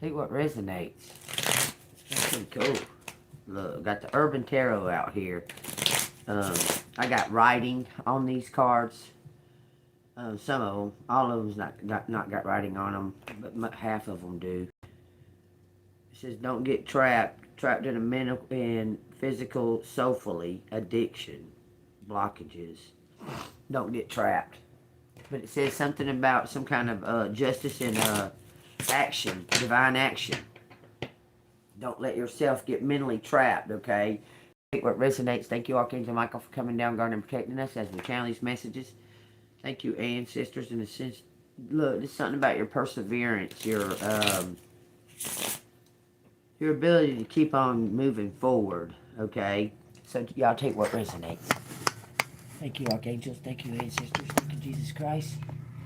Take what resonates. That's pretty cool. Look, got the Urban Tarot out here. I got writing on these cards. Some of them. All of them's not got writing on them, but half of them do. It says, don't get trapped in a mental and physical, soulfully addiction, blockages. Don't get trapped. But it says something about some kind of justice and action, divine action. Don't let yourself get mentally trapped, okay? Take what resonates. Thank you, Archangel Michael, for coming down, guarding, and protecting us as we channel these messages. Thank you, ancestors, in a sense. Look, there's something about your perseverance, your ability to keep on moving forward, okay? So y'all take what resonates. Thank you, archangels. Thank you, ancestors. Thank you, Jesus Christ.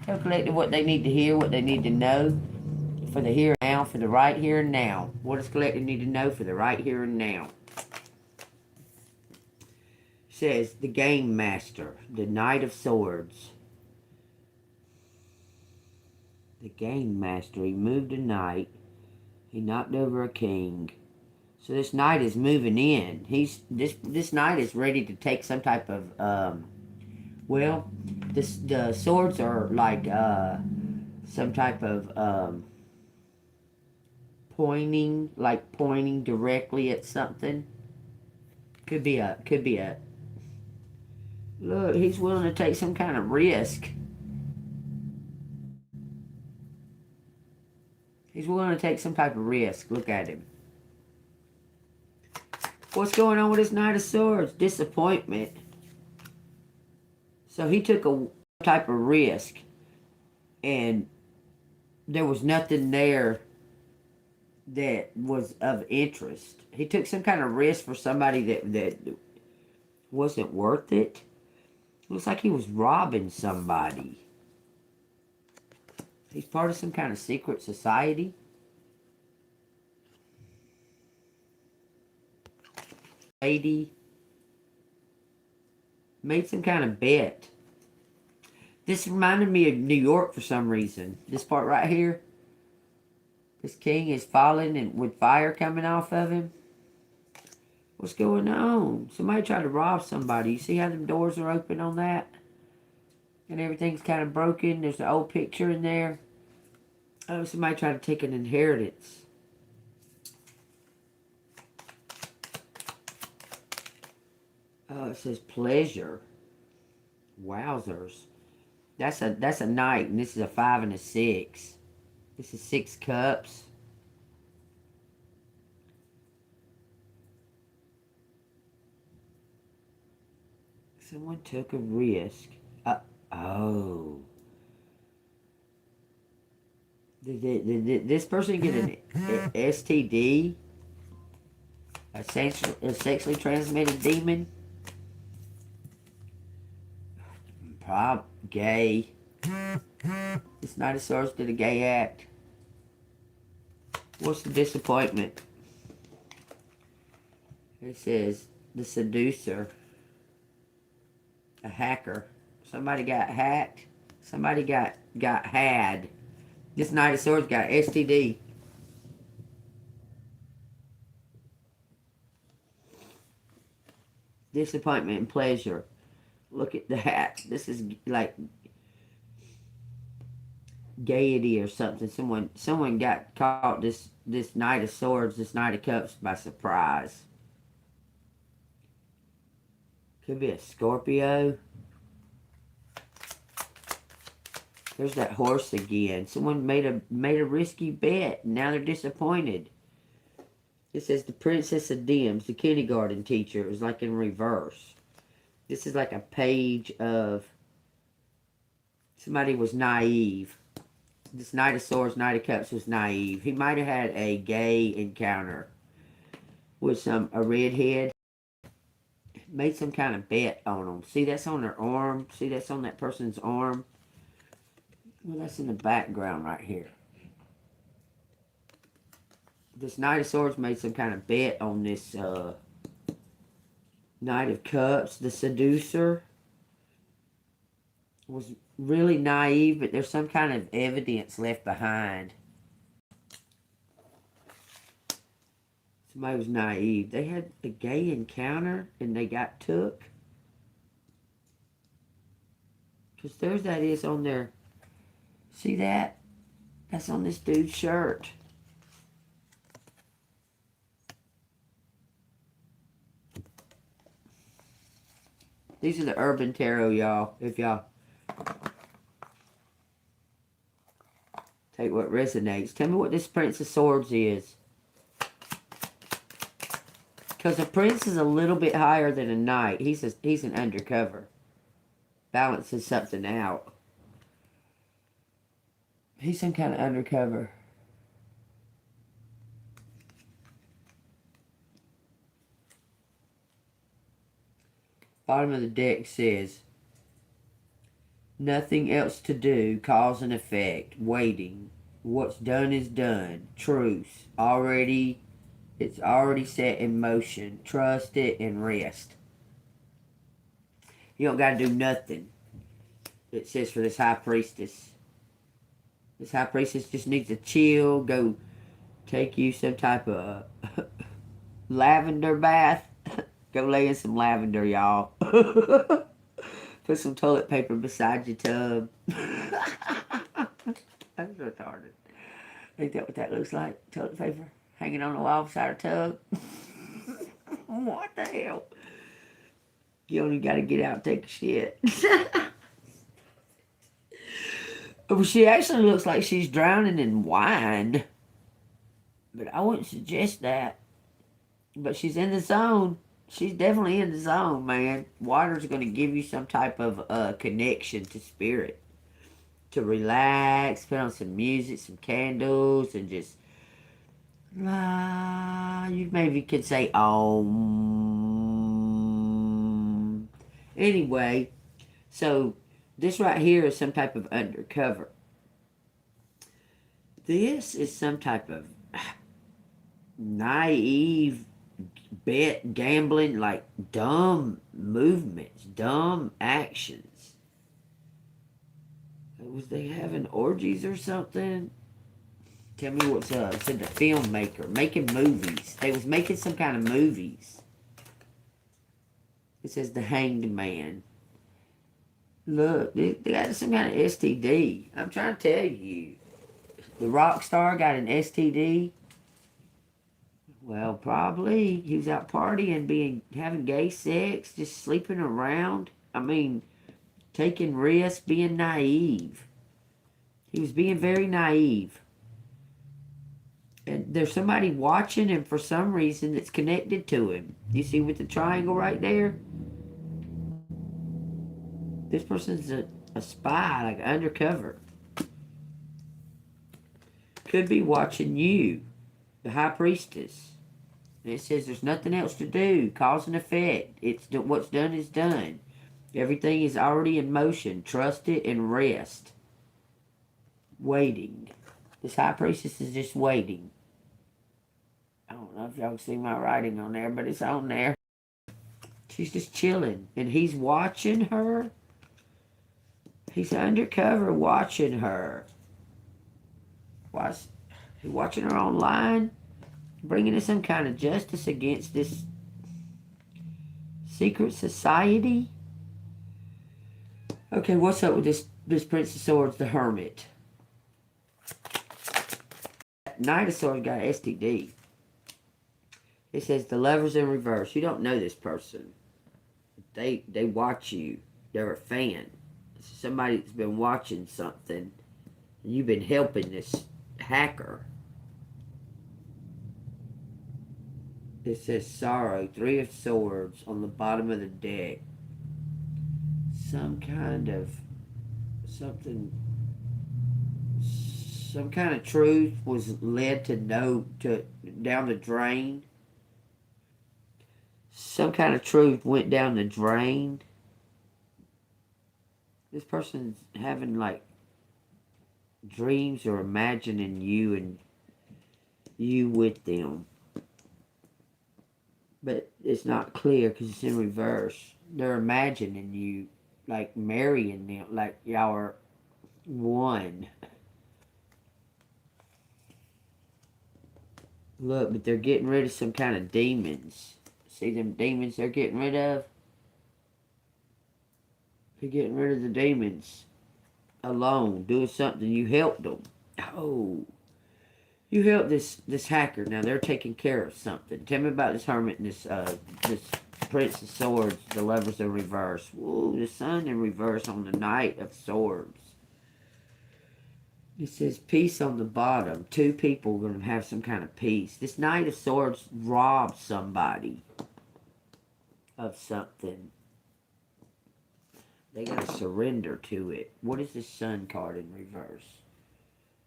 Tell collective what they need to hear, what they need to know for the here and now, for the right here and now. What does collective need to know for the right here and now? It says, the Game Master, the Knight of Swords. The Game Master, he moved a knight. He knocked over a king. So this knight is moving in. This knight is ready to take some type of the swords are like some type of pointing directly at something. Could be a look, he's willing to take some kind of risk. He's willing to take some type of risk. Look at him. What's going on with this Knight of Swords? Disappointment. So he took a type of risk, and there was nothing there that was of interest. He took some kind of risk for somebody that wasn't worth it. Looks like he was robbing somebody. He's part of some kind of secret society. Lady made some kind of bet. This reminded me of New York for some reason. This part right here. This king is falling and with fire coming off of him. What's going on? Somebody tried to rob somebody. You see how the doors are open on that? And everything's kind of broken. There's an old picture in there. Oh, somebody tried to take an inheritance. Oh, it says pleasure. Wowzers. That's a knight, and this is a 5 and a 6. This is 6 cups. Someone took a risk. Oh. Did this person get an STD? A sexually transmitted demon? Gay. This Knight of Swords did a gay act. What's the disappointment? It says the seducer. A hacker. Somebody got hacked. Somebody got had. This Knight of Swords got STD. Disappointment and pleasure. Look at that. This is like gaiety or something. Someone got caught this Knight of Swords, this Knight of Cups by surprise. Could be a Scorpio. There's that horse again. Someone made a risky bet, and now they're disappointed. It says the Princess of Dims, the kindergarten teacher, is like in reverse. This is like a page of somebody was naive. This Knight of Swords, Knight of Cups was naive. He might have had a gay encounter with a redhead. Made some kind of bet on them. See, that's on their arm. See, that's on that person's arm. Well, that's in the background right here. This Knight of Swords made some kind of bet on this Knight of Cups. The seducer was really naive, but there's some kind of evidence left behind. Somebody was naive. They had a gay encounter and they got took. Because there's that is on there. See that? That's on this dude's shirt. These are the Urban Tarot, y'all. If y'all take what resonates. Tell me what this Prince of Swords is. Because a prince is a little bit higher than a knight. He's an undercover. Balances something out. He's some kind of undercover. Bottom of the deck says, nothing else to do, cause and effect, waiting. What's done is done. Truce. It's already set in motion. Trust it and rest. You don't got to do nothing. It says for this high priestess. This high priestess just needs to chill, go take you some type of lavender bath. Go lay in some lavender, y'all. Put some toilet paper beside your tub. That's retarded. Ain't that what that looks like? Toilet paper hanging on the wall beside a tub? What the hell? You only got to get out and take a shit. She actually looks like she's drowning in wine. But I wouldn't suggest that. But she's in the zone. She's definitely in the zone, man. Water's going to give you some type of connection to spirit. To relax, put on some music, some candles, and just... you maybe could say, Om. Anyway, so this right here is some type of undercover. This is some type of naive bet gambling, like dumb movements, dumb actions. Was they having orgies or something? Tell me what's up. It said the filmmaker making movies. They was making some kind of movies. It says the Hanged Man. Look, they got some kind of STD. I'm trying to tell you. The rock star got an STD. Well, probably. He was out partying, having gay sex, just sleeping around. I mean, taking risks, being naive. He was being very naive. And there's somebody watching him for some reason that's connected to him. You see with the triangle right there? This person's a spy, like undercover. Could be watching you, the high priestess. And it says there's nothing else to do. Cause and effect. What's done is done. Everything is already in motion. Trust it and rest. Waiting. This high priestess is just waiting. I don't know if y'all can see my writing on there, but it's on there. She's just chilling. And he's watching her. He's undercover watching her. He's watching her online. Bringing in some kind of justice against this secret society. Okay, what's up with this Prince of Swords, the Hermit? Knight of Swords got STD. It says the Lovers in reverse. You don't know this person. They watch you. They're a fan. Somebody that's been watching something. And you've been helping this hacker. It says sorrow. 3 of Swords on the bottom of the deck. Some kind of truth was led down the drain. Some kind of truth went down the drain. This person's having like dreams or imagining you and you with them. But it's not clear because it's in reverse. They're imagining you like marrying them, like y'all are one. Look, but they're getting rid of some kind of demons. See them demons they're getting rid of? They're getting rid of the demons. Alone, doing something. You helped them. Oh. You helped this hacker. Now they're taking care of something. Tell me about this hermit and this Prince of Swords. The lovers in reverse. Ooh, the sun in reverse on the Knight of Swords. It says peace on the bottom. Two people are going to have some kind of peace. This Knight of Swords robbed somebody of something. They got to surrender to it. What is this sun card in reverse?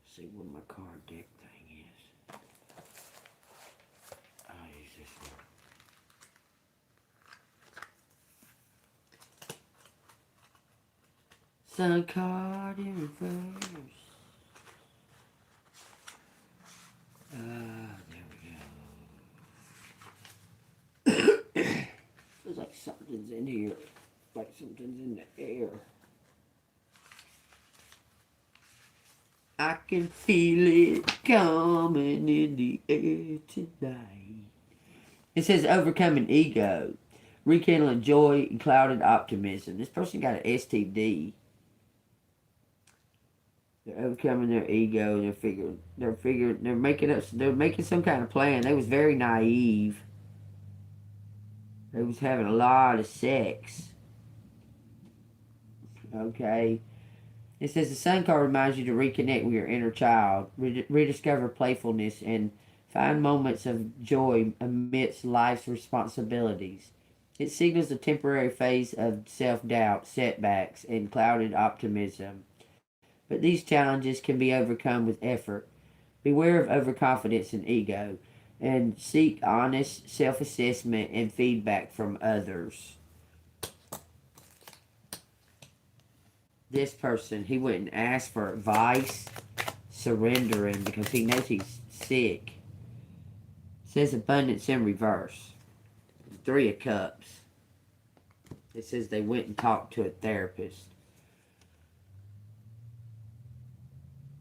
Let's see what my card deck thing is. I'll use this one. Sun card in reverse. There we go. Feels like something's in here. Like something's in the air. I can feel it coming in the air tonight. It says overcoming ego, rekindling joy and clouded optimism. This person got an STD. They're overcoming their ego. They're making some kind of plan. They was very naive. They was having a lot of sex. Okay. It says the sun card reminds you to reconnect with your inner child, rediscover playfulness, and find moments of joy amidst life's responsibilities. It signals a temporary phase of self-doubt, setbacks, and clouded optimism. But these challenges can be overcome with effort. Beware of overconfidence and ego, and seek honest self-assessment and feedback from others. This person, he went and asked for advice, surrendering because he knows he's sick. It says abundance in reverse. 3 of Cups. It says they went and talked to a therapist.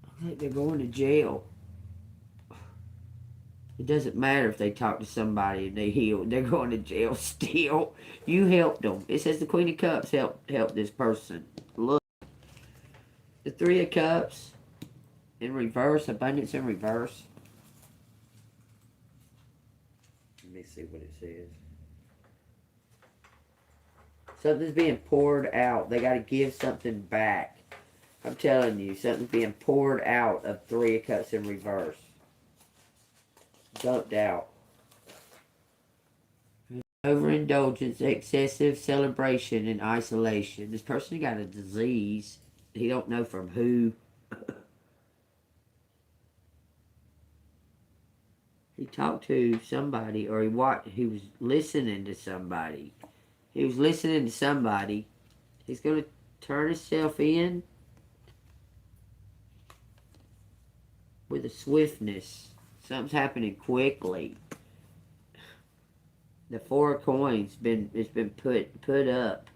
I think they're going to jail. It doesn't matter if they talk to somebody and they heal. They're going to jail still. You helped them. It says the Queen of Cups helped this person. Look. The 3 of Cups in reverse, abundance in reverse. Let me see what it says. Something's being poured out. They got to give something back. I'm telling you, something's being poured out of 3 of Cups in reverse. Dumped out. Overindulgence, excessive celebration, and isolation. This person got a disease. He don't know from who. He talked to somebody, or he was listening to somebody. He was listening to somebody. He's going to turn himself in with a swiftness. Something's happening quickly. The 4 of Coins it's been put up.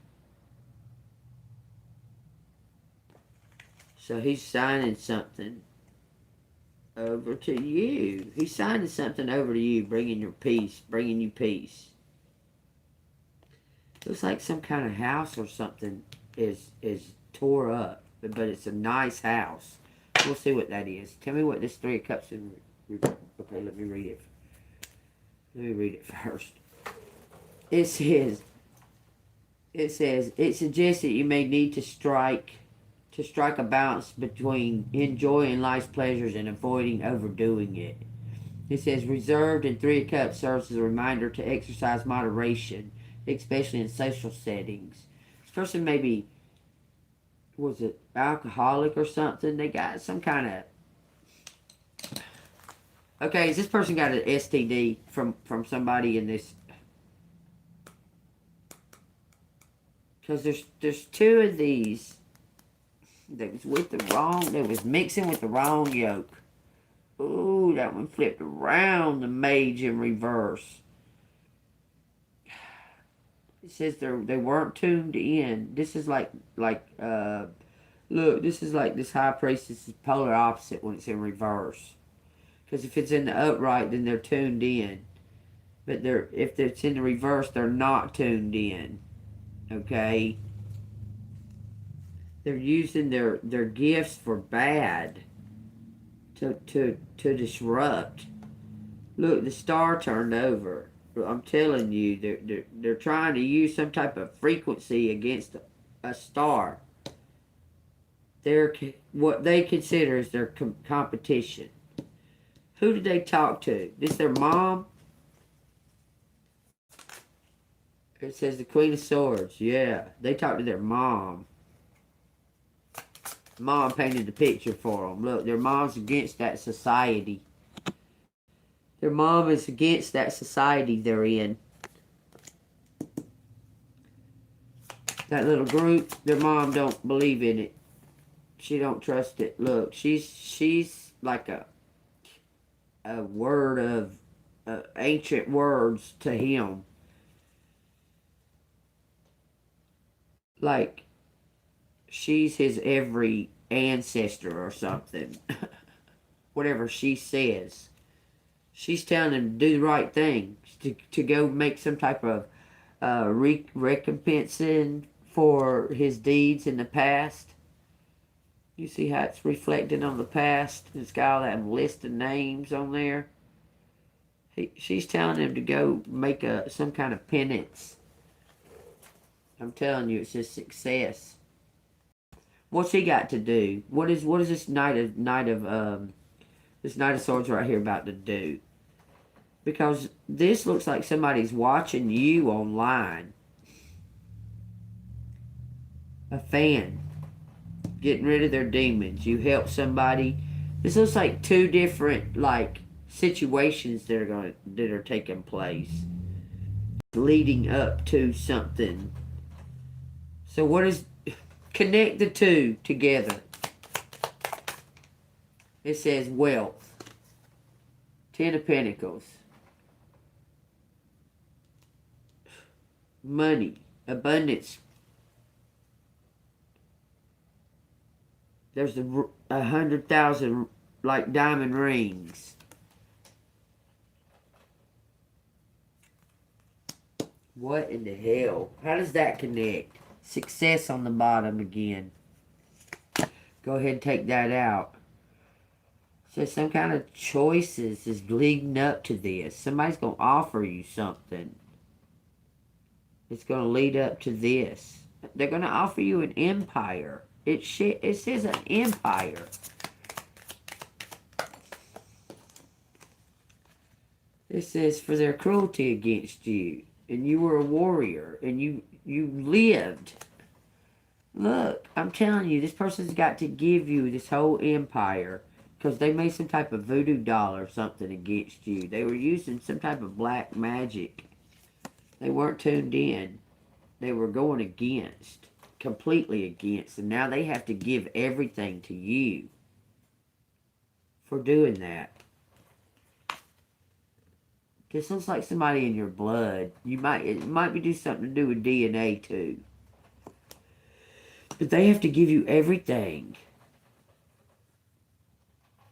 So he's signing something over to you. He's signing something over to you, bringing you peace. Looks like some kind of house or something is tore up, but it's a nice house. We'll see what that is. Tell me what this 3 of Cups is. Okay, let me read it. Let me read it first. It says it suggests that you may need to strike a balance between enjoying life's pleasures and avoiding overdoing it. It says reserved and 3 of Cups serves as a reminder to exercise moderation, especially in social settings. This person maybe was it alcoholic or something. They got some kind of... Okay, has this person got an STD from somebody in this? Because there's 2 of these that was mixing with the wrong yoke. Ooh, that one flipped around, the Mage in reverse. It says they weren't tuned in. This is look, this is like this High Priestess is polar opposite when it's in reverse. Because if it's in the upright, then they're tuned in. But if it's in the reverse, they're not tuned in. Okay? They're using their gifts for bad to disrupt. Look, the star turned over. I'm telling you, they're trying to use some type of frequency against a star. They're what they consider is their competition. Who did they talk to? This their mom? It says the Queen of Swords. Yeah, they talked to their mom. Mom painted the picture for them. Look, their mom's against that society. Their mom is against that society they're in. That little group, their mom don't believe in it. She don't trust it. Look, she's like a word of ancient words to him. Like she's his every ancestor or something. Whatever she says. She's telling him to do the right thing. To go make some type of recompensing for his deeds in the past. You see how it's reflecting on the past? It's got all that list of names on there. She's telling him to go make some kind of penance. I'm telling you, it's his success. What's he got to do? What is this Knight of Swords right here about to do? Because this looks like somebody's watching you online. A fan. Getting rid of their demons. You help somebody. This looks like two different situations that are taking place, leading up to something. So what is connect the two together? It says wealth. 10 of Pentacles. Money. Abundance. There's 100,000 like diamond rings. What in the hell? How does that connect? Success on the bottom again. Go ahead and take that out. So some kind of choices is leading up to this. Somebody's going to offer you something. It's going to lead up to this. They're going to offer you an empire. It says an empire. It says for their cruelty against you. And you were a warrior. And you lived. Look, I'm telling you, this person's got to give you this whole empire. Because they made some type of voodoo doll or something against you. They were using some type of black magic. They weren't tuned in. They were going against. Completely against. And now they have to give everything to you. For doing that. This looks like somebody in your blood. It might be do something to do with DNA too. But they have to give you everything.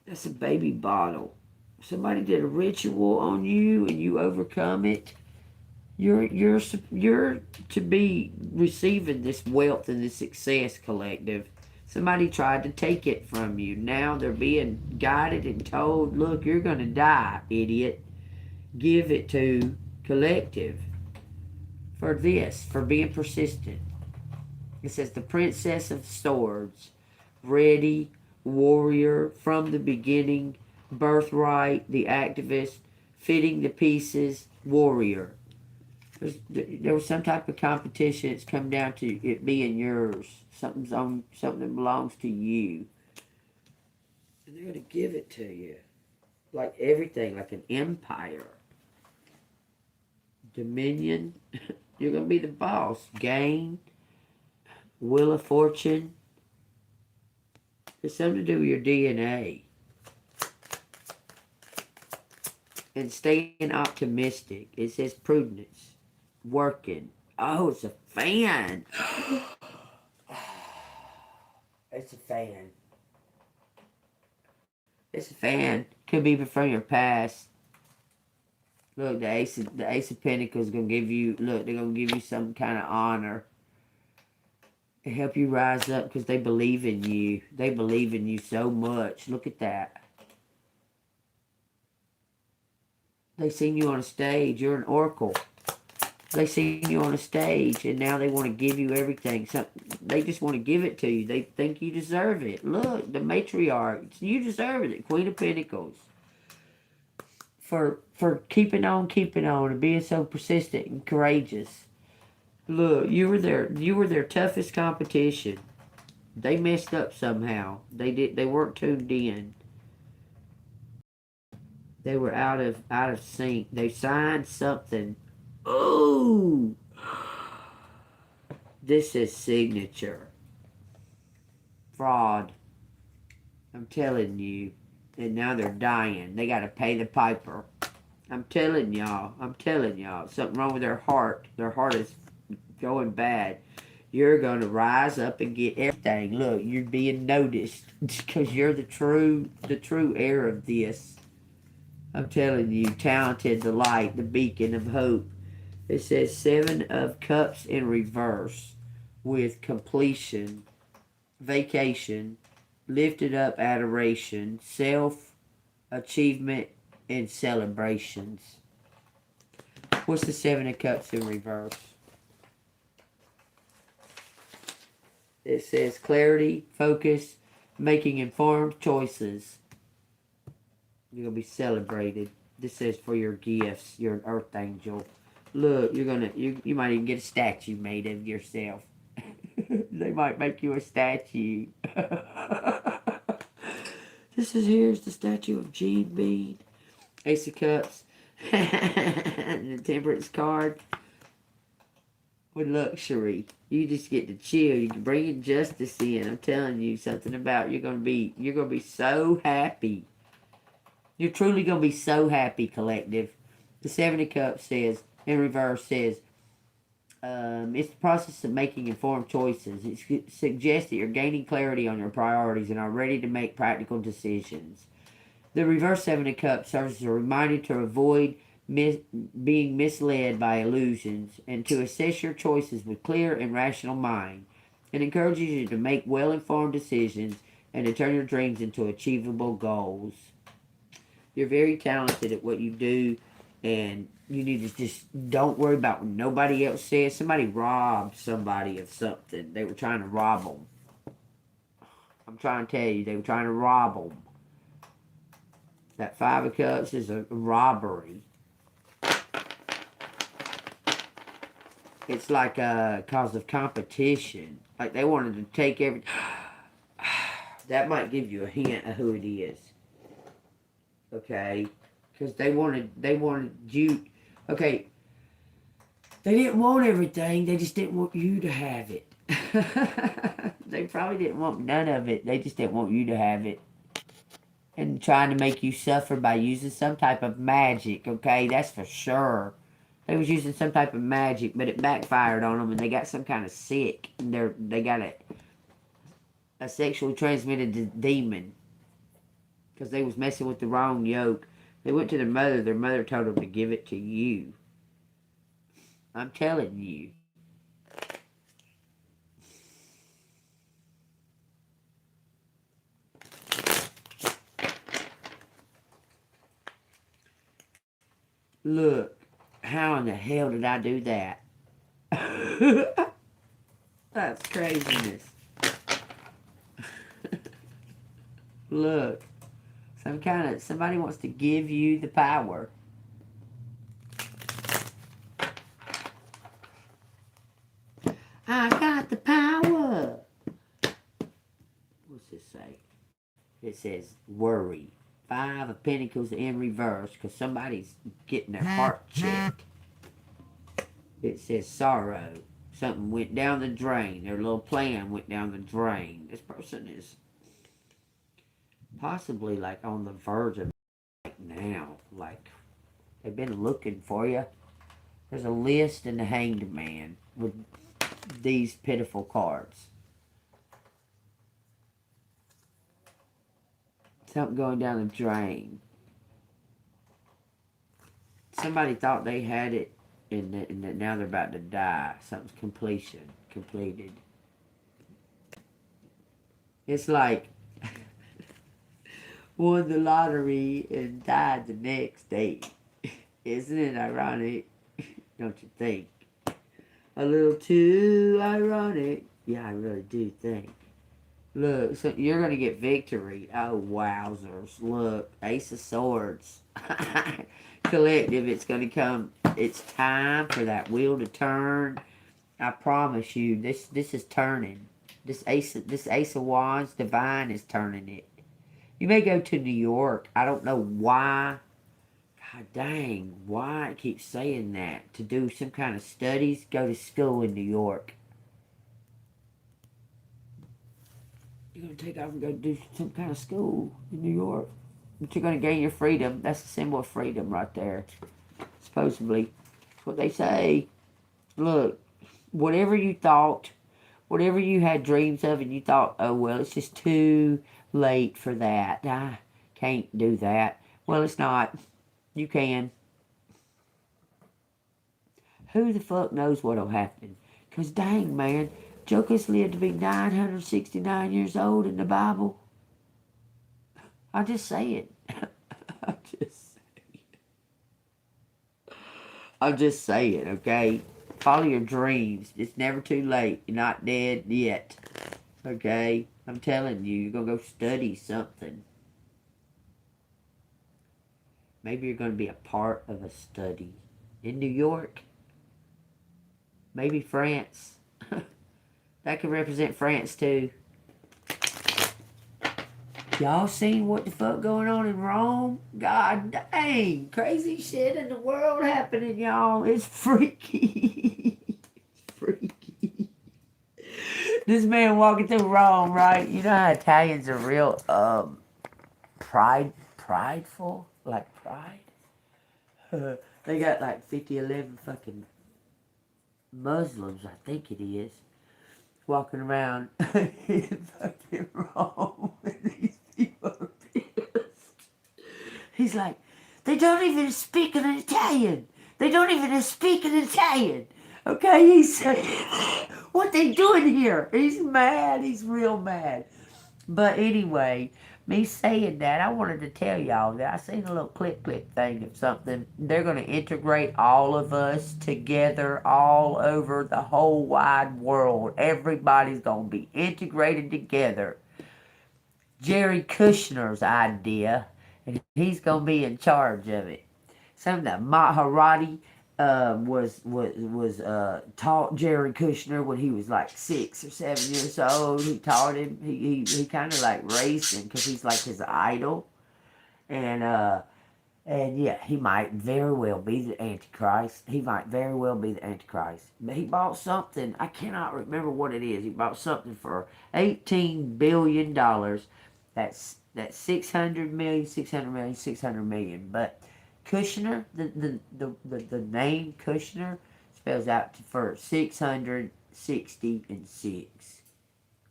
That's a baby bottle. Somebody did a ritual on you and you overcome it. You're to be receiving this wealth and this success, collective. Somebody tried to take it from you. Now they're being guided and told, look, you're going to die, idiot. Give it to collective. For this, for being persistent. It says the Princess of Swords. Ready, warrior, from the beginning, birthright, the activist, fitting the pieces, warrior. There was some type of competition. It's come down to it being yours. Something that belongs to you. And they're going to give it to you. Like everything, like an empire. Dominion. You're going to be the boss. Gain. Wheel of Fortune. It's something to do with your DNA. And staying optimistic. It says prudence. Working. Oh, it's a fan. It's a fan. It's a fan. Could be from your past. Look, the Ace of Pentacles is going to give you, look, they're going to give you some kind of honor. And help you rise up because they believe in you. They believe in you so much. Look at that. They seen you on a stage. You're an oracle. They seen you on a stage, and now they want to give you everything. So they just want to give it to you. They think you deserve it. Look, the matriarch. You deserve it. Queen of Pentacles. For keeping on, and being so persistent and courageous. Look, you were their toughest competition. They messed up somehow. They weren't tuned in. They were out of sync. They signed something. Ooh! This is signature. Fraud. I'm telling you. And now they're dying. They gotta pay the piper. I'm telling y'all. Something wrong with their heart. Their heart is going bad. You're going to rise up and get everything. Look, you're being noticed because you're the true heir of this. I'm telling you, talented, the light, the beacon of hope. It says 7 of Cups in reverse with completion, vacation, lifted up adoration, self-achievement, and celebrations. What's the 7 of Cups in reverse? It says clarity, focus, making informed choices. You're going to be celebrated. This says for your gifts. You're an earth angel. Look, you might even get a statue made of yourself. They might make you a statue. Here's the statue of JEANBEAN. Ace of Cups. And the Temperance card. With luxury. You just get to chill. You can bring injustice in. I'm telling you something about you're gonna be so happy. You're truly gonna be so happy, collective. The 7 of Cups says, in reverse says, it's the process of making informed choices. It suggests that you're gaining clarity on your priorities and are ready to make practical decisions. The reverse 7 of Cups serves as a reminder to avoid being misled by illusions and to assess your choices with clear and rational mind. It encourages you to make well-informed decisions and to turn your dreams into achievable goals. You're very talented at what you do, and you need to just don't worry about what nobody else says. Somebody robbed somebody of something. They were trying to rob them. I'm trying to tell you, they were trying to rob them. That 5 of Cups is a robbery. It's like cause of competition. Like they wanted to take everything. That might give you a hint of who it is. Okay? Because they wanted you. Okay. They didn't want everything. They just didn't want you to have it. They probably didn't want none of it. They just didn't want you to have it. And trying to make you suffer by using some type of magic. Okay? That's for sure. They was using some type of magic, but it backfired on them, and they got some kind of sick. And they got a sexually transmitted demon because they was messing with the wrong yoke. They went to their mother. Their mother told them to give it to you. I'm telling you. Look. How in the hell did I do that? That's craziness. Look. Somebody wants to give you the power. I got the power. What's this say? It says worry. 5 of Pentacles in reverse because somebody's getting their heart checked. It says sorrow. Something went down the drain. Their little plan went down the drain. This person is possibly like on the verge of right now. Like they've been looking for you. There's a list in the Hanged Man with these pitiful cards. Something going down the drain. somebody thought they had it, and now they're about to die. Something's completed. It's like won the lottery and died the next day. Isn't it ironic? Don't you think? A little too ironic. Yeah, I really do think. Look, so you're going to get victory. Oh, wowzers. Look, Ace of Swords. Collective, it's going to come. It's time for that wheel to turn. I promise you, this is turning. This Ace of Wands, Divine, is turning it. You may go to New York. I don't know why. God dang, why I keep saying that. To do some kind of studies, go to school in New York. You're going to take off and go do some kind of school in New York. But you're going to gain your freedom. That's the symbol of freedom right there. Supposedly. That's what they say. Look, whatever you thought, whatever you had dreams of and you thought, oh, well, it's just too late for that. I can't do that. Well, it's not. You can. Who the fuck knows what'll happen? Because dang, man, Jokers lived to be 969 years old in the Bible. I'm just saying. I'm just saying, okay? Follow your dreams. It's never too late. You're not dead yet. Okay? I'm telling you, you're going to go study something. Maybe you're going to be a part of a study. In New York. Maybe France. That could represent France too. Y'all seen what the fuck going on in Rome? God dang. Crazy shit in the world happening, y'all. It's freaky. Freaky. This man walking through Rome, right? You know how Italians are real prideful? Like pride? They got like 11 fucking Muslims, I think it is, walking around in fucking Rome. And these people are pissed. He's like, they don't even speak in Italian. They don't even speak in Italian. Okay, he's saying, what they doing here? He's mad. He's real mad. But anyway, me saying that, I wanted to tell y'all that I seen a little clip thing of something. They're going to integrate all of us together all over the whole wide world. Everybody's going to be integrated together. Jerry Kushner's idea, and he's going to be in charge of it. Some of the Maharati was taught Jerry Kushner when he was like 6 or 7 years old. He taught him. He kind of like raised him because he's like his idol, and yeah, he might very well be the Antichrist. He might very well be the Antichrist. But he bought something. I cannot remember what it is. He bought something for $18 billion. That's 600 million, 600 million, 600 million. But Kushner, the name Kushner spells out for 666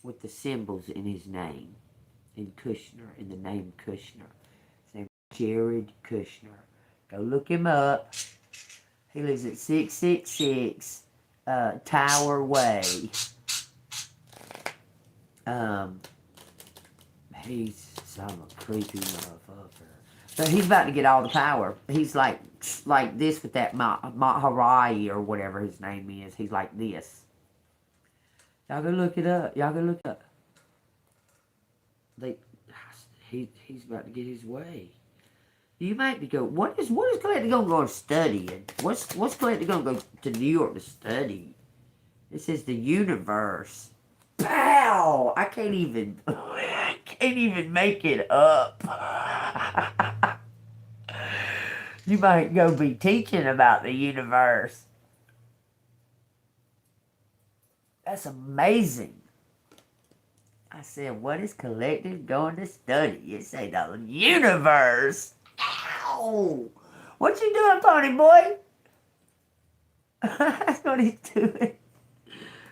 with the symbols in his name. In Kushner, in the name Kushner. His name is Jared Kushner. Go look him up. He lives at 666 Tower Way. He's some creepy motherfucker. So he's about to get all the power. He's like this with that Maharaj or whatever his name is. He's like this. Y'all go look it up. Y'all go look it up. He's about to get his way. You might be going. What is Collector gonna go studying? What's Collector gonna go to New York to study? This is the universe. Pow! I can't even make it up. You might go be teaching about the universe. That's amazing. I said, what is Collective going to study? You say the universe. Ow! What you doing, pony boy? That's what he's doing.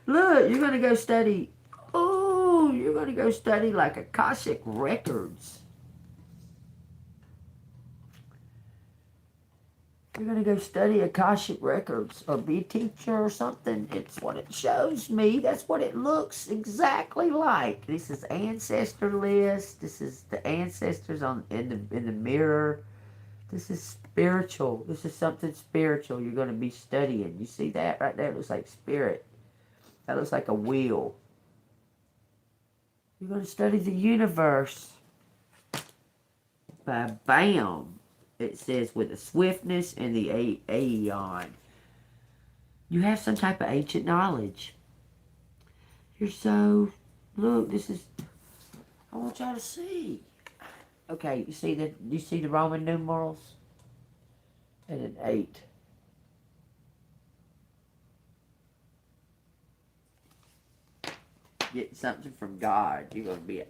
Look, you're going to go study. Oh, you're going to go study like Akashic Records. You're going to go study Akashic Records or be a teacher or something. It's what it shows me. That's what it looks exactly like. This is ancestor list. This is the ancestors in the mirror. This is spiritual. This is something spiritual you're going to be studying. You see that right there? It looks like spirit. That looks like a wheel. You're going to study the universe. Bam. It says with the swiftness and the aeon. You have some type of ancient knowledge. You're so... Look, this is... I want y'all to see. Okay, you see the Roman numerals? And an 8. Getting something from God. You're going to be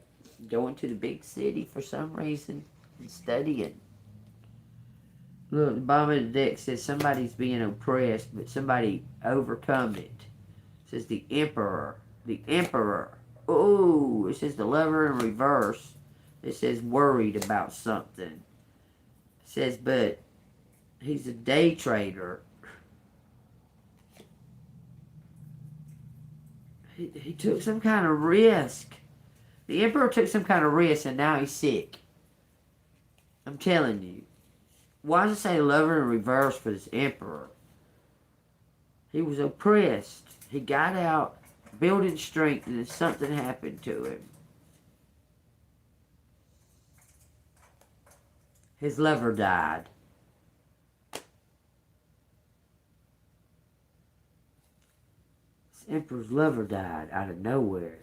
going to the big city for some reason and studying. Look, the bottom of the deck says somebody's being oppressed, but somebody overcome it. It says the Emperor. The Emperor. Oh, it says the Lover in reverse. It says worried about something. It says, but he's a day trader. He took some kind of risk. The Emperor took some kind of risk and now he's sick. I'm telling you. Why does it say Lover in reverse for this Emperor? He was oppressed. He got out, building strength, and then something happened to him. His lover died. This Emperor's lover died out of nowhere.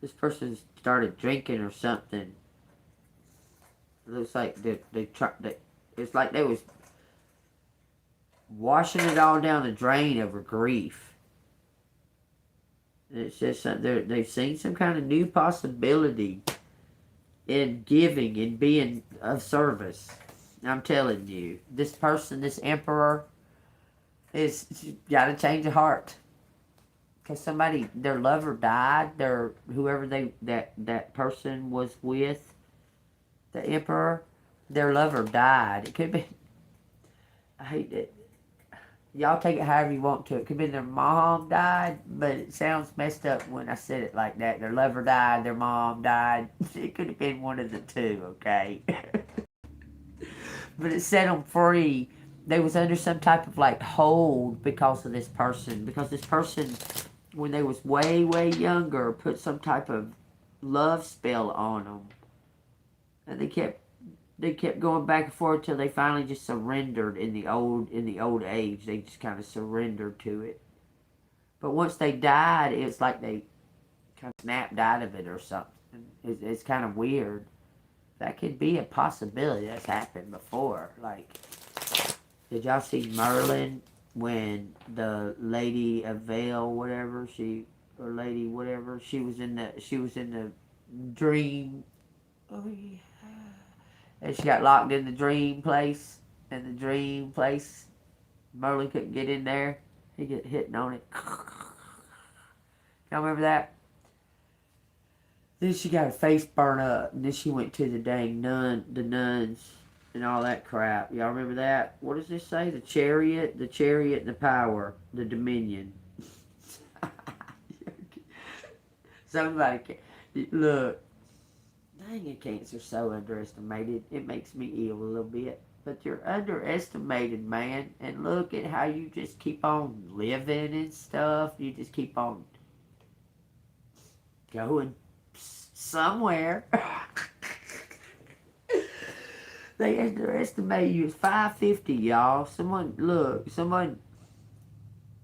This person started drinking or something. It looks like it's like they was washing it all down the drain over grief. And it says something, they've seen some kind of new possibility in giving and being of service. I'm telling you, this person, this Emperor, is got to change of heart. Because somebody, their lover died, whoever that person was with, the Emperor, their lover died. It could be, I hate it. Y'all take it however you want to. It could be their mom died, but it sounds messed up when I said it like that. Their lover died, their mom died. It could have been one of the two, okay? But it set them free. They was under some type of like hold because of this person. Because this person, when they was way, way younger, put some type of love spell on them. And they kept going back and forth till they finally just surrendered in the old age. They just kind of surrendered to it. But once they died, it's like they kind of snapped out of it or something. It's kind of weird. That could be a possibility. That's happened before. Like, did y'all see Merlin when the Lady of Vale, whatever she was in the dream. Oh yeah. And she got locked in the dream place. And the dream place, Merlin couldn't get in there. He get hitting on it. Y'all remember that? Then she got her face burned up. And then she went to the dang nuns, and all that crap. Y'all remember that? What does this say? The chariot, the power, the dominion. Somebody can look. Dang, cancer's so underestimated. It makes me ill a little bit. But you're underestimated, man. And look at how you just keep on living and stuff. You just keep on going somewhere. They underestimate you. It's 550, y'all.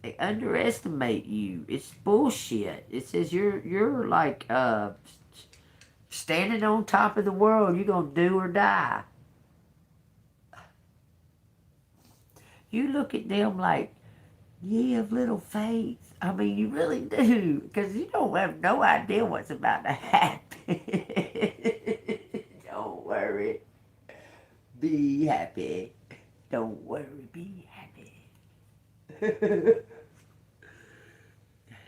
They underestimate you. It's bullshit. It says you're like standing on top of the world. You're gonna do or die. You look at them like, ye of little faith. I mean, you really do, because you don't have no idea what's about to happen. Don't worry. Be happy. Don't worry. Be happy.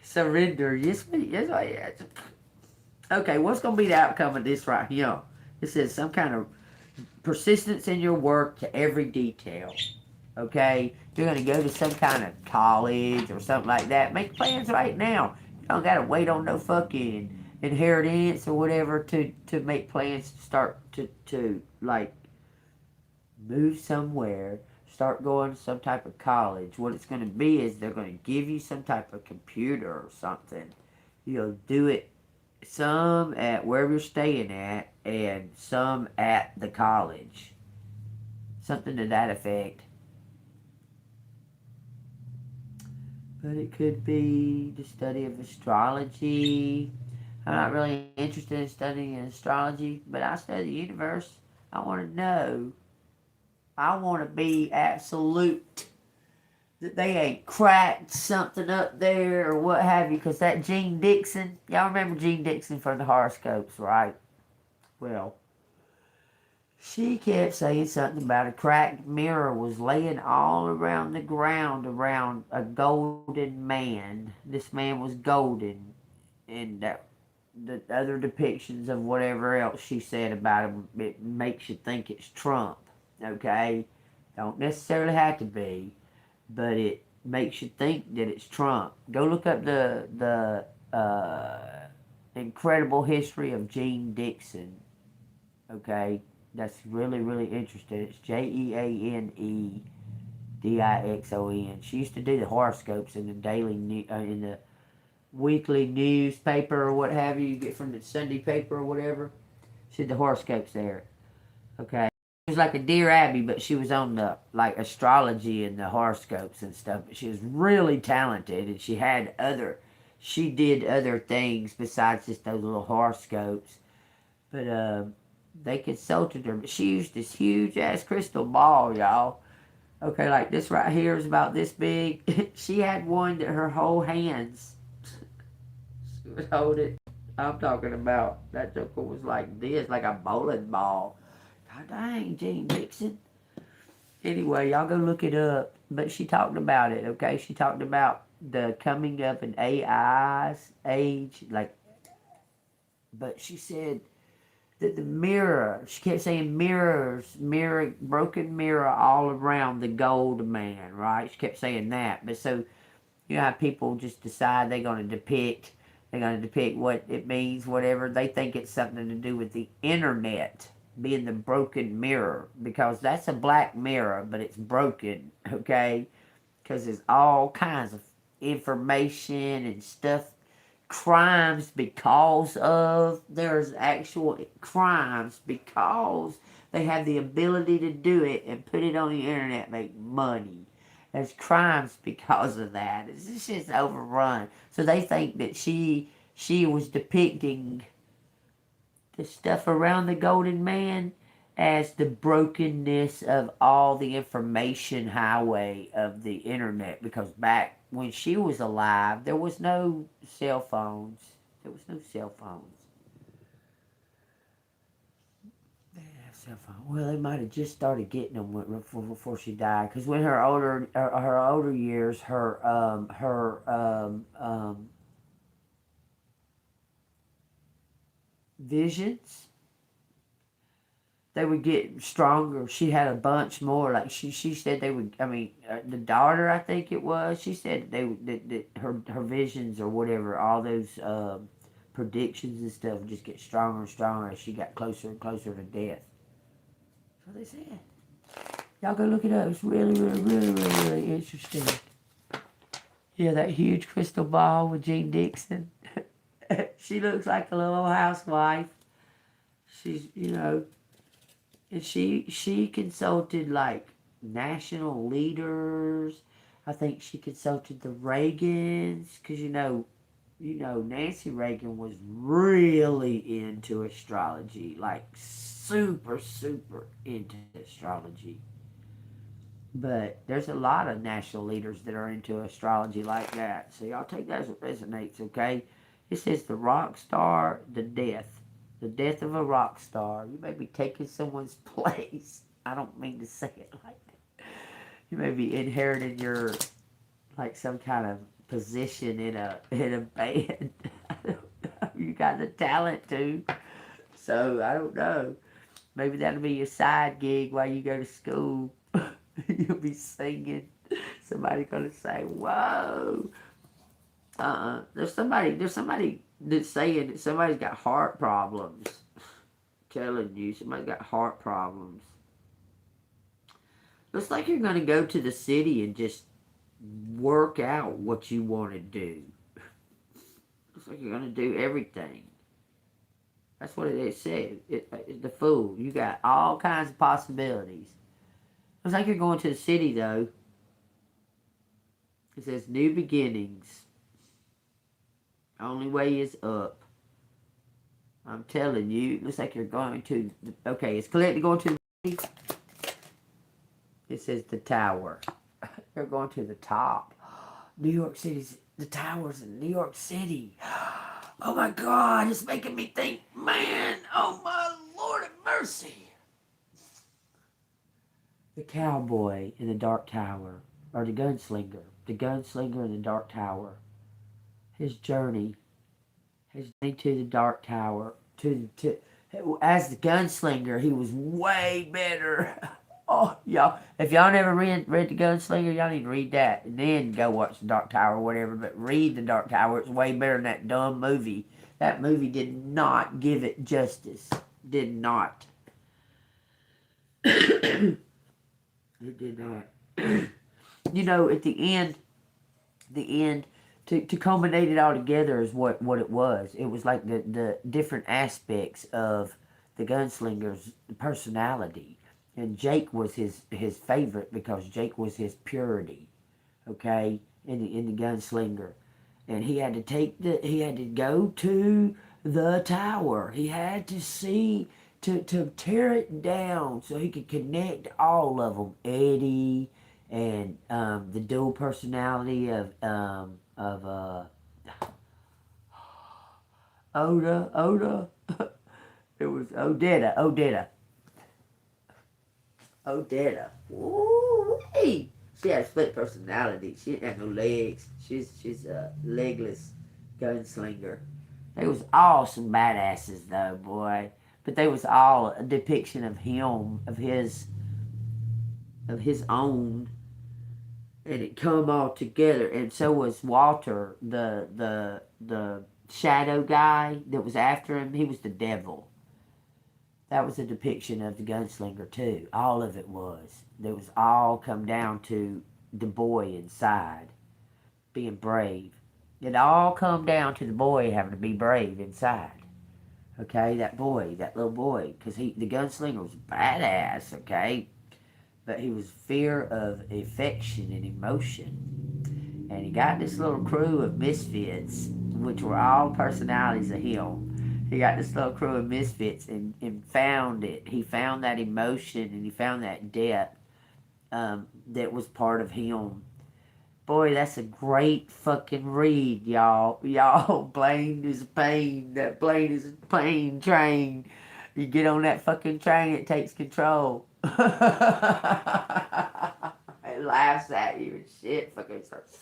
Surrender. Yes, yes. Okay, what's going to be the outcome of this right here? It says some kind of persistence in your work to every detail. Okay? You're going to go to some kind of college or something like that. Make plans right now. You don't got to wait on no fucking inheritance or whatever to make plans to start to like move somewhere, start going to some type of college. What it's going to be is they're going to give you some type of computer or something. You'll do it some at wherever you're staying at and some at the college. Something to that effect. But it could be the study of astrology. I'm not really interested in studying astrology, but I study the universe. I want to know. I want to be absolute that they ain't cracked something up there or what have you. Because that Jean Dixon, y'all remember Jean Dixon from the horoscopes, right? Well, she kept saying something about a cracked mirror was laying all around the ground around a golden man. This man was golden, and the other depictions of whatever else she said about him, it makes you think it's Trump. Okay, don't necessarily have to be, but it makes you think that it's Trump. Go look up the incredible history of Jean Dixon. Okay, that's really, really interesting. It's JEANEDIXON. She used to do the horoscopes in the in the weekly newspaper or what have you get from the Sunday paper or whatever. She did the horoscopes there. Okay, it was like a Dear Abby, but she was on the like astrology and the horoscopes and stuff. But she was really talented, and she did other things besides just those little horoscopes. But they consulted her, but she used this huge ass crystal ball, y'all. Okay, like this right here is about this big. She had one that her whole hands she would hold it. I'm talking about that joker was like this, like a bowling ball. God dang, Jean Dixon. Anyway, y'all go look it up. But she talked about it, okay? She talked about the coming up in AI's age, like, but she said the mirror, she kept saying mirrors, broken mirror all around the gold man, right? She kept saying that. But so, you know how people just decide they're going to depict what it means, whatever. They think it's something to do with the internet being the broken mirror, because that's a black mirror, but it's broken, okay? Because there's all kinds of information and stuff, crimes because of, there's actual crimes because they have the ability to do it and put it on the internet, make money. There's crimes because of that. It's just overrun. So they think that she was depicting the stuff around the golden man as the brokenness of all the information highway of the internet, because back when she was alive there was no cell phones. They didn't have cell phones. Well, they might have just started getting them before she died, because when her older years, her visions, they would get stronger. She had a bunch more. Like she said they would. I mean, the daughter, I think it was. She said that her visions or whatever, all those predictions and stuff, would just get stronger and stronger as she got closer and closer to death. That's what they said. Y'all go look it up. It's really, really, really, really, really interesting. Yeah, that huge crystal ball with Jean Dixon. She looks like a little housewife. She's, and she consulted like national leaders. I think she consulted the Reagans, because Nancy Reagan was really into astrology, like super super into astrology. But there's a lot of national leaders that are into astrology like that. So y'all take that as it resonates, okay? It says the rock star, the death of a rock star. You may be taking someone's place. I don't mean to say it like that. You may be inheriting your, like, some kind of position in a band. I don't know. You got the talent to. So I don't know. Maybe that'll be your side gig while you go to school. You'll be singing. Somebody gonna say, "Whoa!" There's somebody that's saying that somebody's got heart problems. Telling you, somebody's got heart problems. Looks like you're gonna go to the city and just work out what you want to do. Looks like you're gonna do everything. That's what it said. The Fool. You got all kinds of possibilities. Looks like you're going to the city though. It says new beginnings. Only way is up. I'm telling you. Looks like you're going to. Okay, it's clearly going to the city. It says the tower. You're going to the top. New York City's the towers in New York City. Oh my God, it's making me think, man. Oh my Lord of mercy. The cowboy in the dark tower, or the gunslinger in the dark tower. His journey to the dark tower. As the gunslinger, he was way better. Oh, y'all, if y'all never read The Gunslinger, y'all need to read that and then go watch The Dark Tower or whatever, but read The Dark Tower. It's way better than that dumb movie. That movie did not give it justice. Did not. It did not. You know, at the end, to culminate it all together is what it was. It was like the different aspects of the gunslinger's personality. And Jake was his favorite because Jake was his purity, okay, in the gunslinger. And he had to go to the tower. He had to see, to tear it down so he could connect all of them. Eddie and the dual personality of Oda. It was Odetta. Woo-wee. She had split personality. She didn't have no legs. She's a legless gunslinger. They was all some badasses though, boy. But they was all a depiction of him, of his own, and it come all together. And so was Walter, the shadow guy that was after him. He was the devil. That was a depiction of the gunslinger too. All of it was. It was all come down to the boy inside being brave. It all come down to the boy having to be brave inside. Okay, that little boy, because the gunslinger was badass. Okay, but he was fear of affection and emotion, and he got this little crew of misfits, which were all personalities of him. He got this little crew of misfits and found it. He found that emotion and he found that depth that was part of him. Boy, that's a great fucking read, y'all. Y'all, Blaine is a pain. That Blaine is a pain train. You get on that fucking train, it takes control. It laughs at you and shit. Fucking starts.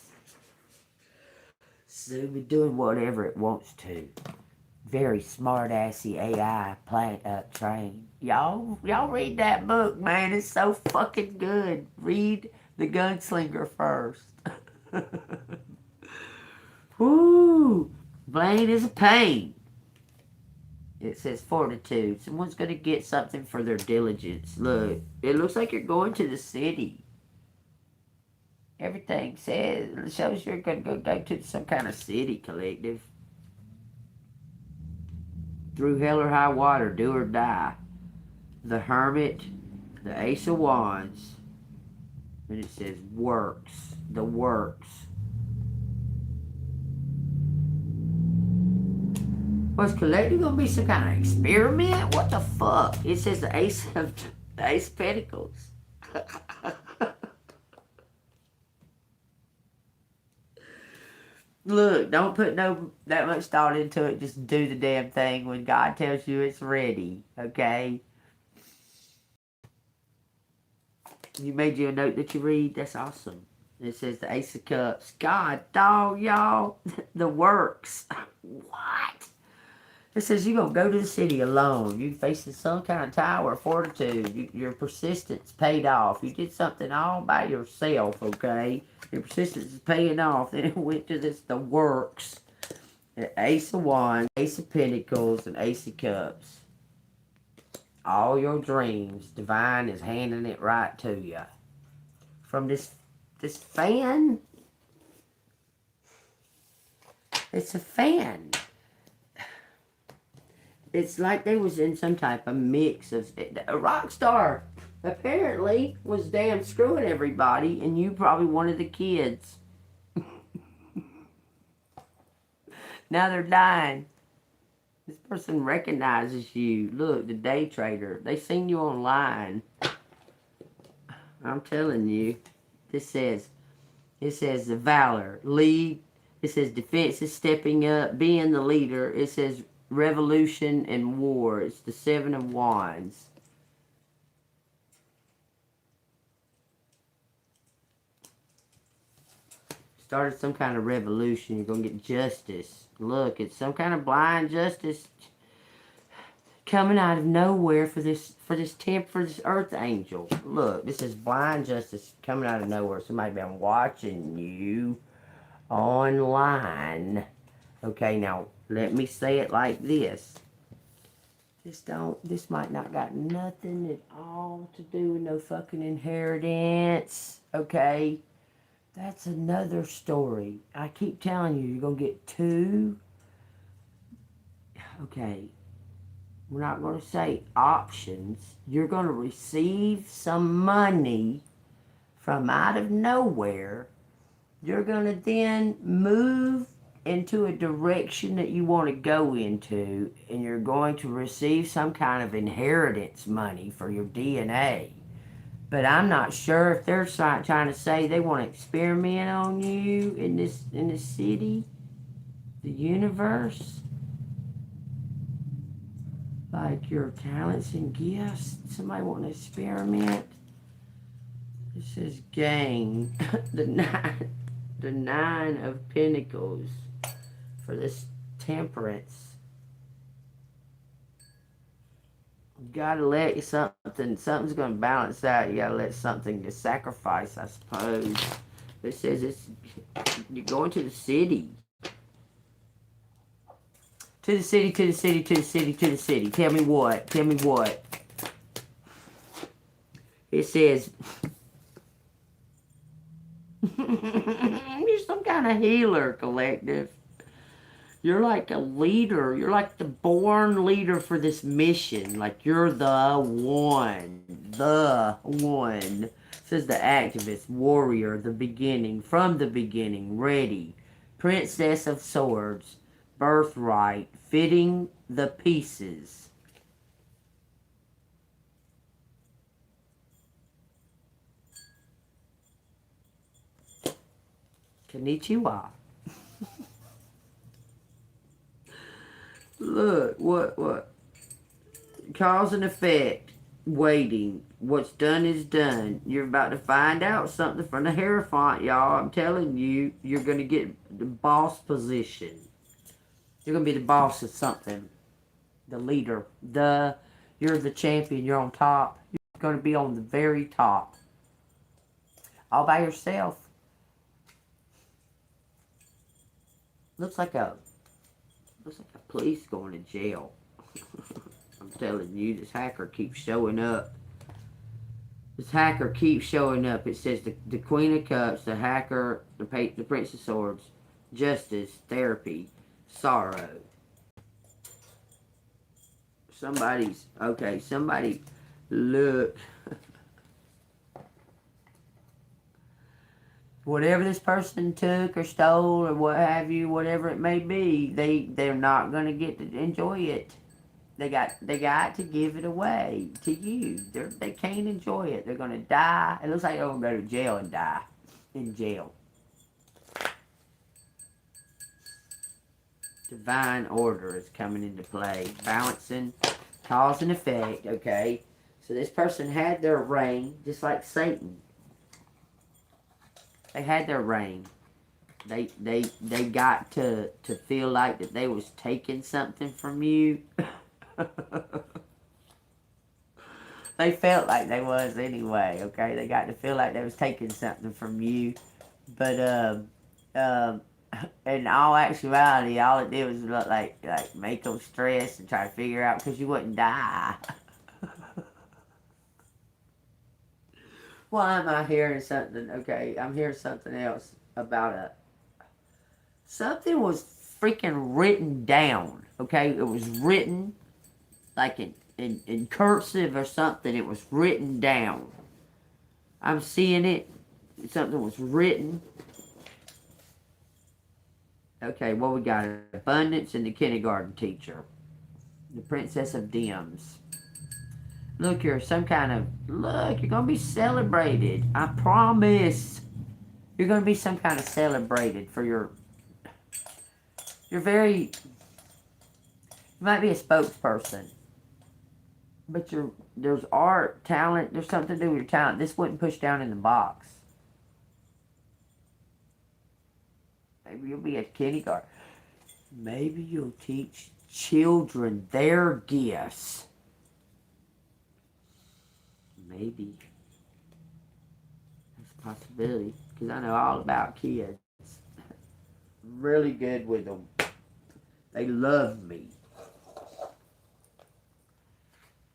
So be doing whatever it wants to. Very smart-assy AI train. Y'all read that book, man. It's so fucking good. Read The Gunslinger first. Woo! Blaine is a pain. It says fortitude. Someone's going to get something for their diligence. Look, it looks like you're going to the city. Everything shows you're going to go to some kind of city collective. Through hell or high water, do or die. The Hermit, the Ace of Wands, and it says works. The works. Was collecting gonna be some kind of experiment? What the fuck? It says the Ace of Pentacles. Look, don't put that much thought into it. Just do the damn thing when God tells you it's ready, okay? You made you a note that you read? That's awesome. It says the Ace of Cups. God, dog, y'all. The works. What? It says you're going to go to the city alone. You facing some kind of tower of fortitude. Your persistence paid off. You did something all by yourself, okay? Your persistence is paying off. Then it went to the works. Ace of Wands, Ace of Pentacles, and Ace of Cups. All your dreams, divine is handing it right to you. From this fan. It's a fan. It's like they was in some type of mix of... A rock star apparently was damn screwing everybody, and you probably one of the kids. Now they're dying. This person recognizes you. Look, the day trader. They seen you online. I'm telling you. It says the valor, lead. It says defense is stepping up, being the leader. It says revolution and war. It's the 7 of Wands. Started some kind of revolution. You're going to get justice. Look, it's some kind of blind justice coming out of nowhere for this earth angel. Look, this is blind justice coming out of nowhere. Somebody been watching you online. Okay, now let me say it like this. This might not got nothing at all to do with no fucking inheritance. Okay? That's another story. I keep telling you, you're going to get 2. Okay. We're not going to say options. You're going to receive some money from out of nowhere. You're going to then move into a direction that you want to go into, and you're going to receive some kind of inheritance money for your DNA. But I'm not sure if they're trying to say they want to experiment on you in this city, the universe. Like your talents and gifts. Somebody want to experiment. It says gain. the 9 of Pentacles for this temperance. You gotta let something's gonna balance out. You gotta let something to sacrifice, I suppose. It says you're going to the city. To the city, to the city, to the city, to the city. Tell me what? Tell me what? It says you're some kind of healer, collective. You're like a leader. You're like the born leader for this mission. Like you're the one. The one. It says the activist, warrior, the beginning, from the beginning, ready. Princess of Swords, birthright, fitting the pieces. Konnichiwa. Look, what? Cause and effect. Waiting. What's done is done. You're about to find out something from the Hierophant, y'all. I'm telling you, you're going to get the boss position. You're going to be the boss of something. The leader. You're the champion. You're on top. You're going to be on the very top. All by yourself. Looks like a police going to jail. I'm telling you, this hacker keeps showing up. This hacker keeps showing up. It says the Queen of Cups, the hacker, the Prince of Swords, justice, therapy, sorrow. Somebody, look. Whatever this person took or stole or what have you, whatever it may be, they're not going to get to enjoy it. They got to give it away to you. They can't enjoy it. They're going to die. It looks like they're going to go to jail and die in jail. Divine order is coming into play. Balancing cause and effect, okay? So this person had their reign, just like Satan. They had their reign. They got to feel like that they was taking something from you. They felt like they was anyway, okay? They got to feel like they was taking something from you. But, um, in all actuality, all it did was like make them stress and try to figure out, because you wouldn't die. Why am I hearing something? Okay, I'm hearing something else about something was freaking written down, okay? It was written like in cursive or something. It was written down. I'm seeing it. Something was written. Okay, what we got? Abundance and the kindergarten teacher. The Princess of Dims. Look, you're some kind of... Look, you're going to be celebrated. I promise. You're going to be some kind of celebrated for your... You're very... You might be a spokesperson. But there's art, talent. There's something to do with your talent. This wouldn't push down in the box. Maybe you'll be at kindergarten. Maybe you'll teach children their gifts. Maybe. That's a possibility. Because I know all about kids. I'm really good with them. They love me.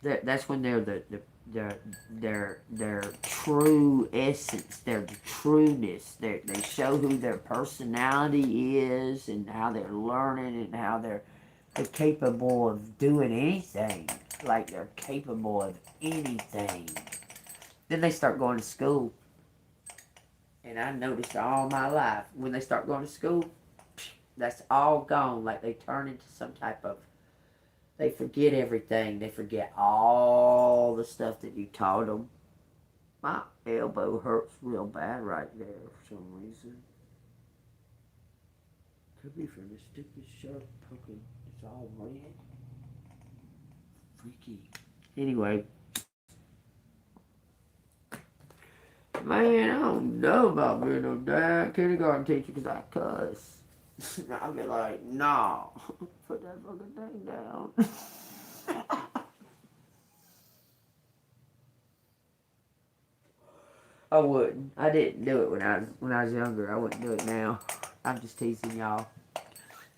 That's when they're their true essence, their trueness. They show who their personality is and how they're learning and how they're capable of doing anything. Like they're capable of anything. Then they start going to school. And I noticed all my life, when they start going to school, that's all gone. Like they turn into some type of... They forget everything. They forget all the stuff that you taught them. My elbow hurts real bad right there for some reason. Could be from the stupid sharp poking. It's all red. Freaky. Anyway. Man, I don't know about being a damn kindergarten teacher because I cuss. I'll be like, no, put that fucking thing down. I wouldn't. I didn't do it when I was younger. I wouldn't do it now. I'm just teasing y'all.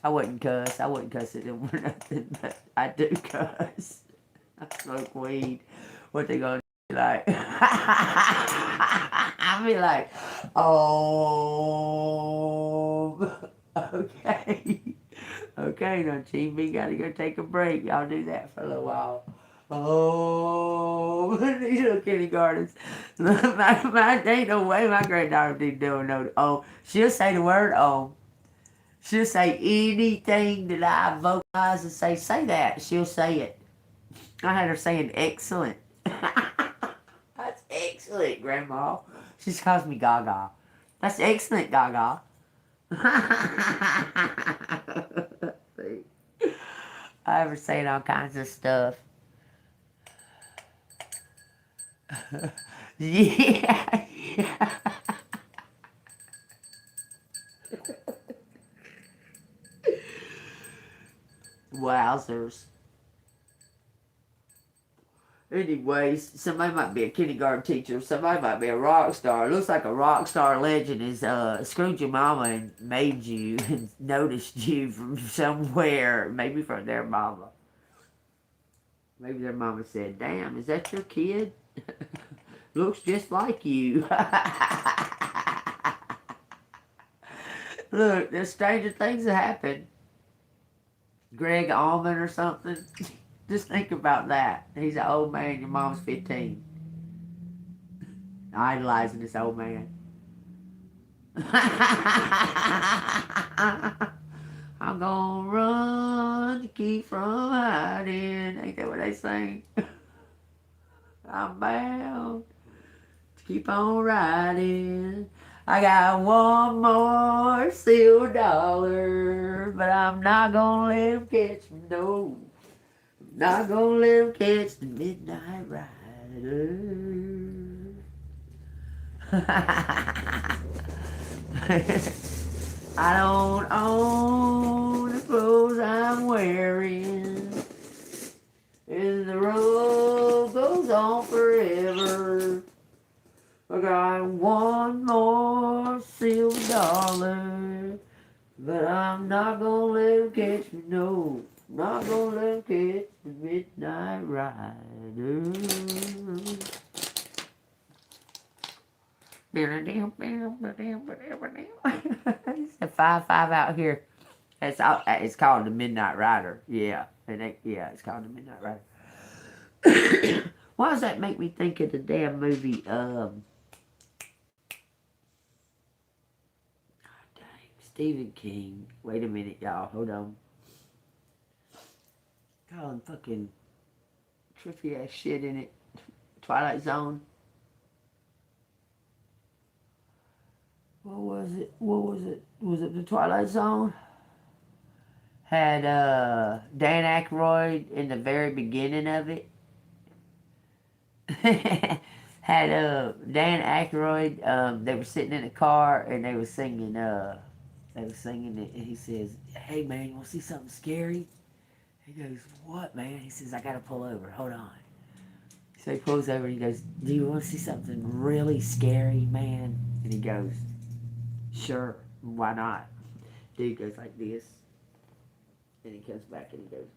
I wouldn't cuss. I wouldn't cuss at them for nothing, but I do cuss. I smoke weed. What they gonna do? Like? I'll be like, oh. Okay. Okay, now JEANBEAN gotta go take a break. Y'all do that for a little while. Oh, these little kindergartens. Ain't no way my granddaughter be doing no. Oh, she'll say the word oh. She'll say anything that I vocalize and say that. She'll say it. I had her saying excellent. That's excellent, Grandma. She calls me Gaga. That's excellent, Gaga. I ever saying all kinds of stuff. Yeah. Wowzers. Anyways, somebody might be a kindergarten teacher. Somebody might be a rock star. It looks like a rock star legend is screwed your mama and made you and noticed you from somewhere. Maybe from their mama. Maybe their mama said, damn, is that your kid? Looks just like you. Look, there's stranger things that happen. Greg Allman or something. Just think about that. He's an old man. Your mom's 15. Idolizing this old man. I'm gonna run to keep from hiding. Ain't that what they sing? I'm bound to keep on riding. I got one more silver dollar, but I'm not gonna let him catch me, no. Not gonna let him catch the midnight rider. I don't own the clothes I'm wearing. And the road goes on forever. I got one more silver dollar. But I'm not gonna let him catch me, no. Not gonna let him catch the midnight rider. It's a 5-5 out here. It's called the Midnight Rider. Yeah. Yeah, it's called the Midnight Rider. Why does that make me think of the damn movie, Stephen King. Wait a minute, y'all. Hold on. Calling fucking trippy ass shit in it. Twilight Zone. What was it? Was it the Twilight Zone? Had Dan Aykroyd in the very beginning of it. Had Dan Aykroyd. They were sitting in a car and they were singing. It, and he says, "Hey man, you want to see something scary?" He goes, "What, man?" He says, "I gotta pull over. Hold on." So he pulls over and he goes, "Do you want to see something really scary, man?" And he goes, "Sure, why not?" Dude goes like this, and he comes back and he goes,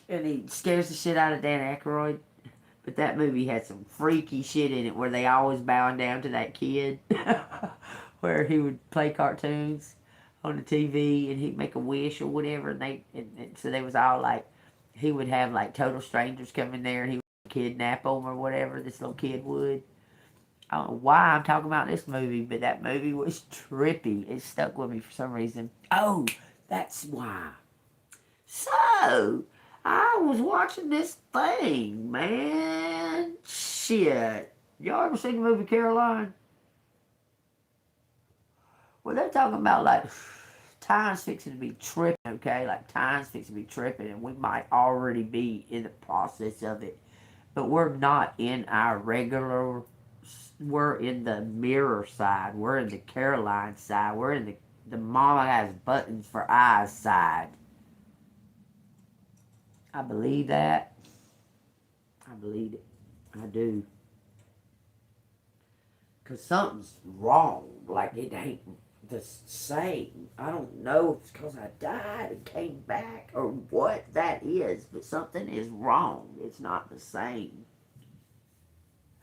and he scares the shit out of Dan Aykroyd. But that movie had some freaky shit in it where they always bowing down to that kid, where he would play cartoons on the TV and he'd make a wish or whatever, and so they was all like, he would have like total strangers come in there and he would kidnap them or whatever. This little kid would. I don't know why I'm talking about this movie, but that movie was trippy. It stuck with me for some reason. Oh, that's why. So, I was watching this thing, man. Shit. Y'all ever seen the movie Caroline? Well, they're talking about like time's fixing to be tripping, okay? Like time's fixing to be tripping, and we might already be in the process of it. But we're not in our regular, we're in the mirror side. We're in the Caroline side. We're in the mama has buttons for eyes side. I believe that. I believe it. I do. Because something's wrong. Like it ain't the same. I don't know if it's because I died and came back or what that is, but something is wrong. It's not the same.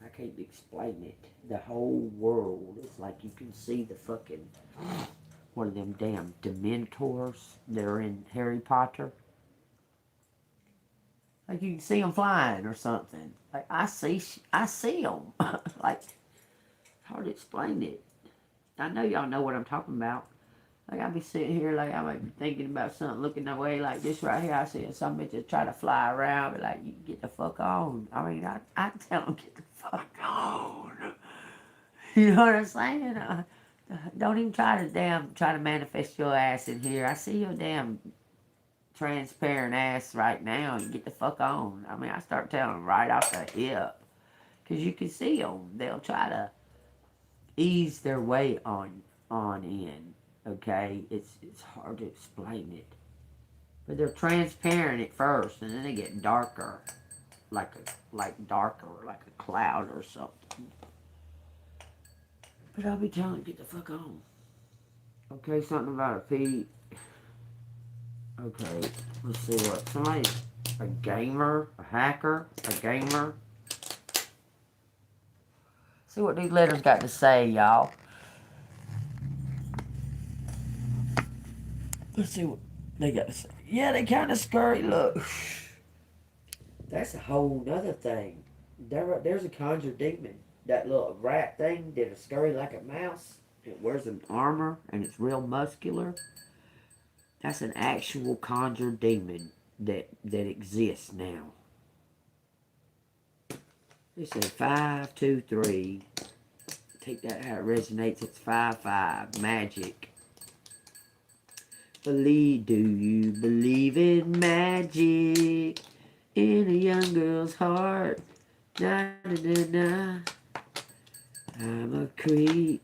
I can't explain it. The whole world is like you can see the fucking, one of them damn Dementors that are in Harry Potter. Like you can see them flying or something. Like I see them. Like, hard to explain it. I know y'all know what I'm talking about. Like I'll be sitting here, like I might be thinking about something, looking away like this right here. I see some bitches try to fly around, but like you get the fuck on. I mean, I tell them get the fuck on. You know what I'm saying? Don't even try to manifest your ass in here. I see your damn transparent ass right now. You get the fuck on. I mean, I start telling them right off the hip, cause you can see them. They'll try to ease their way on in. Okay, it's hard to explain it, but they're transparent at first, and then they get darker, like a cloud or something. But I'll be telling them, get the fuck on. Okay, something about a Pete. Okay, let's see what somebody, a gamer, a hacker, a gamer. See what these letters got to say, y'all. Let's see what they got to say. Yeah, they kind of scurry. Look, that's a whole nother thing. There's a conjured demon. That little rat thing that is scurry like a mouse. It wears an armor and it's real muscular. That's an actual conjured demon that exists now. They say 5, 2, 3. Take that how it resonates. It's 5, 5. Magic. Do you believe in magic in a young girl's heart? Na na na na. I'm a creep.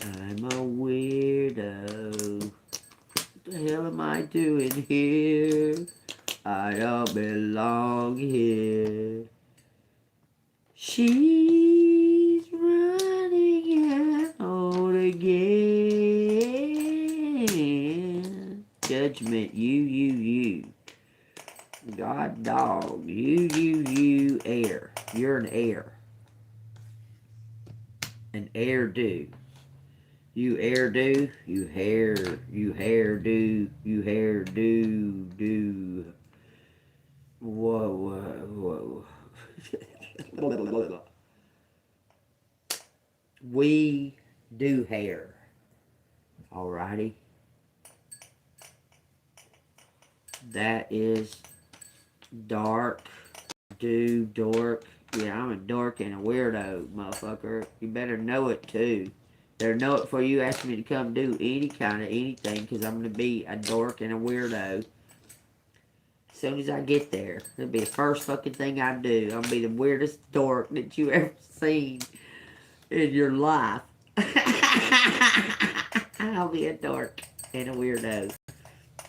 I'm a weirdo. What the hell am I doing here? I don't belong here. She's running out again. Judgment, you. God dog, you, air. You're an air. An air do. You air do, you hair do, you hair do. Whoa. We do hair. Alrighty. That is dark. Do dork. Yeah, I'm a dork and a weirdo, motherfucker. You better know it too. Better know it before you ask me to come do any kind of anything, because I'm going to be a dork and a weirdo. As soon as I get there, it'll be the first fucking thing I do. I'll be the weirdest dork that you ever seen in your life. I'll be a dork and a weirdo.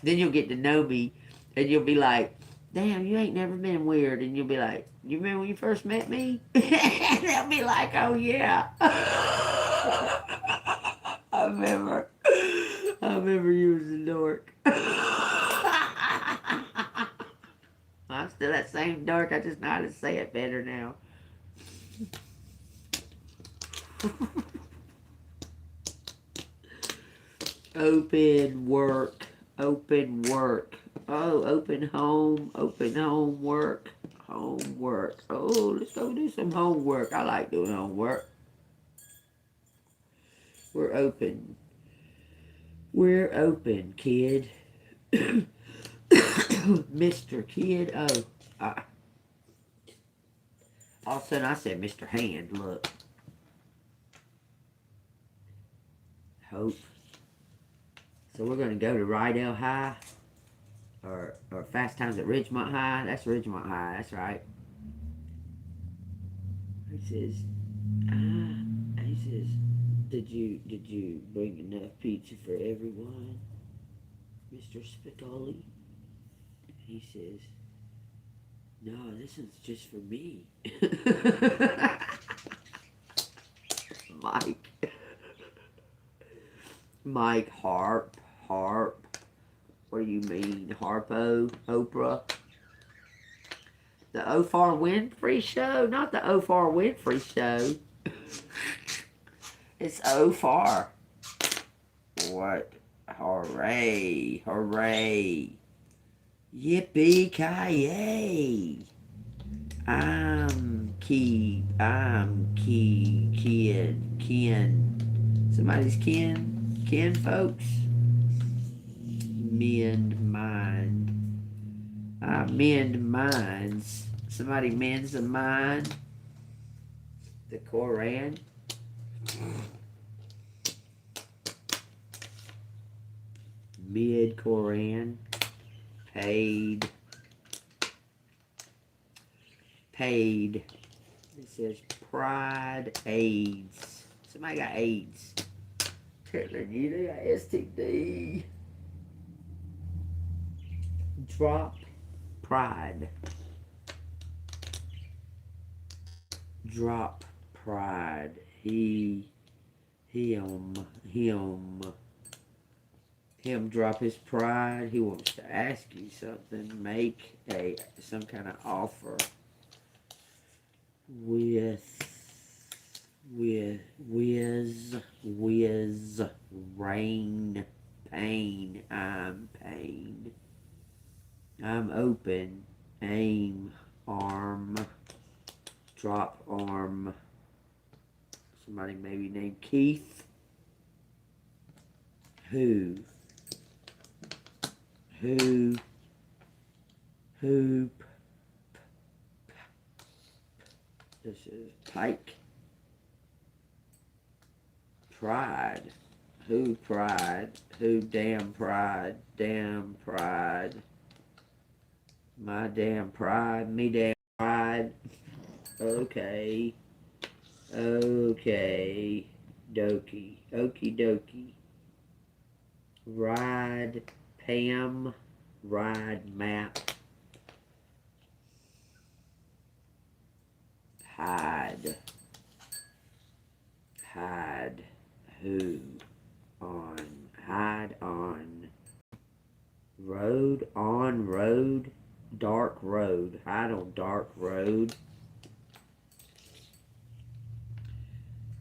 Then you'll get to know me, and you'll be like, damn, you ain't never been weird. And you'll be like, you remember when you first met me? And they'll be like, oh yeah. I remember you was a dork. I'm still that same dork, I just know how to say it better now. Open work. Oh, open home work. Homework. Oh, let's go do some homework. I like doing homework. We're open. We're open, kid. Mr. Kid. Oh. All of a sudden I said Mr. Hand. Look. Hope. So we're going to go to Rydell High. Or Fast Times at Ridgemont High. That's Ridgemont High. That's right. He says, did you bring enough pizza for everyone, Mr. Spicoli? He says, no, this one's just for me. Mike Harp. What do you mean, Harpo? Oprah? The Oprah Winfrey Show? Not the Oprah Winfrey Show. It's Oprah. What? Hooray. Yippee-ki-yay. I'm kid. Ken. Somebody's Ken, folks? Mend mind. I mend minds. Somebody mends a mind. The Koran. Mid-Koran. Paid. It says Pride AIDS. Somebody got AIDS. Telling you they got STD. Drop pride. Drop pride. Him drop his pride. He wants to ask you something. Make some kind of offer with rain pain. I'm pain. I'm open. Aim. Arm. Drop arm. Somebody maybe named Keith. Who? This is Pike. Pride. Who pride? Who damn pride? Damn pride. My damn pride. Me damn pride. Okay. dokie. Okie dokie. Ride, Pam. Ride, map. Hide. Hide. Who? On. Hide on. Road. On road. Dark road. Hide on dark road.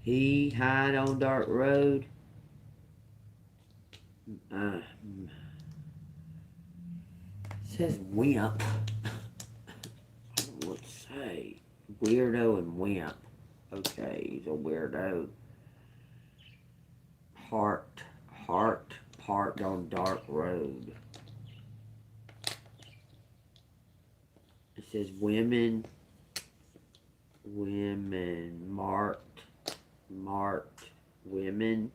He hide on dark road. Says wimp. I don't know what to say. Weirdo and wimp. Okay, he's a weirdo. Heart. Heart. Parked on dark road. It says women. Women. Marked. Marked. Women.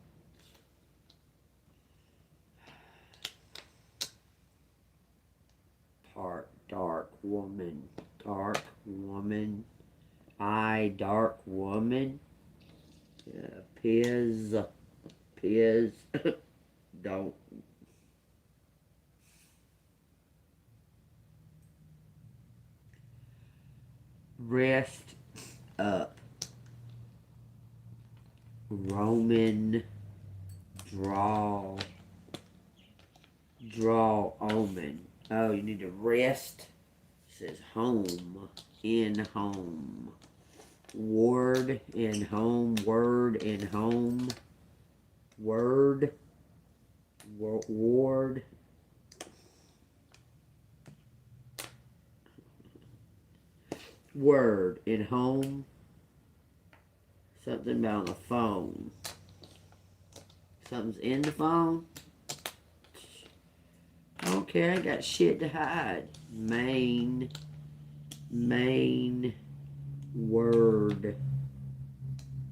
Part. Dark woman. Dark woman. I. Dark woman. Piz. Piz. Don't. Rest up. Roman. Draw. Draw omen. Oh, you need to rest. It says home. In home. Word in home. Word in home. Word. Ward. Word in home. Something about the phone. Something's in the phone. I don't care. I got shit to hide. Main. Main. Word.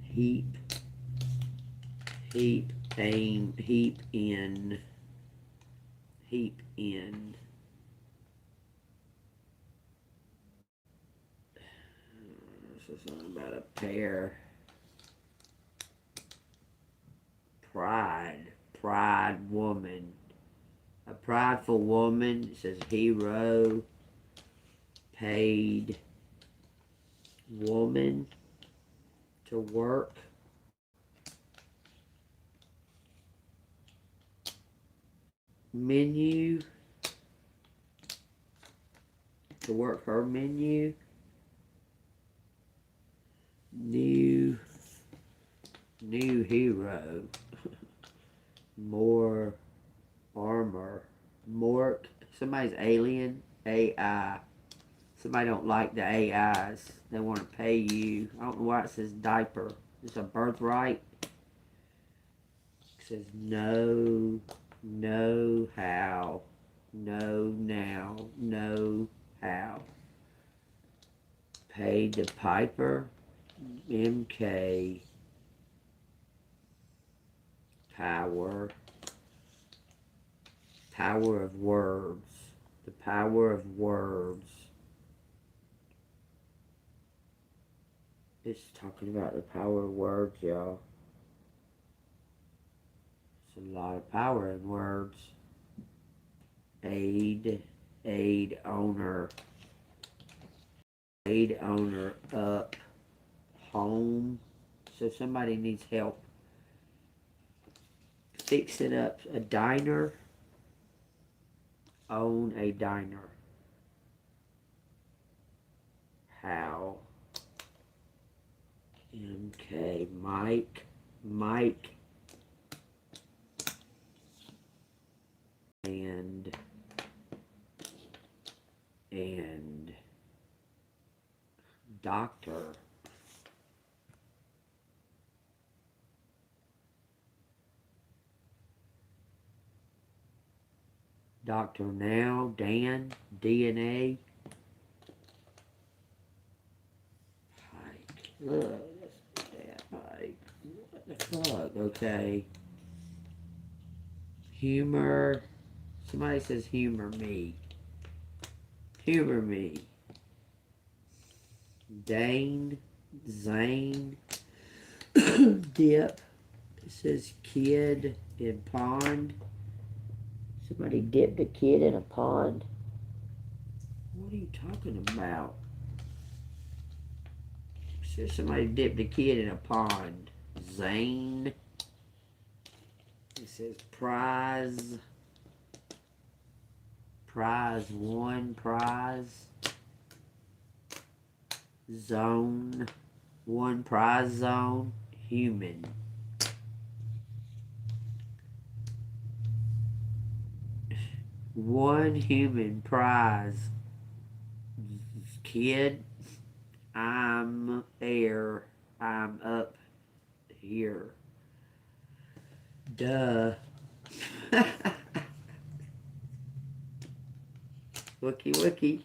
Heap. Heap. Aim. Heap in. Heap in. This is something about a pair. Pride. Pride woman. A prideful woman. It says hero. Paid. Woman. To work. Menu. To work her menu. New hero. More armor. Mork. Somebody's alien. AI. Somebody don't like the AIs. They want to pay you. I don't know why it says diaper. It's a birthright. It says no. No how. No now. No how. Paid to Piper. MK. Power. Power of words. The power of words. It's talking about the power of words, y'all. There's a lot of power in words. Aid. Aid owner. Aid owner up. Home. So somebody needs help fixing up a diner. Own a diner. How? MK. Mike. Mike. And doctor. Doctor now. Dan. DNA. Pike. Look, that's that Pike. What the fuck? Okay. Humor. Somebody says humor me. Humor me. Dane. Zane. Dip. It says kid in pond. Somebody dipped a kid in a pond. What are you talking about? It says somebody dipped a kid in a pond. Zane. It says prize. Prize 1, prize. Zone. 1 prize zone. Human. One human prize. Kid, I'm air. I'm up here. Duh. Wookie wookie.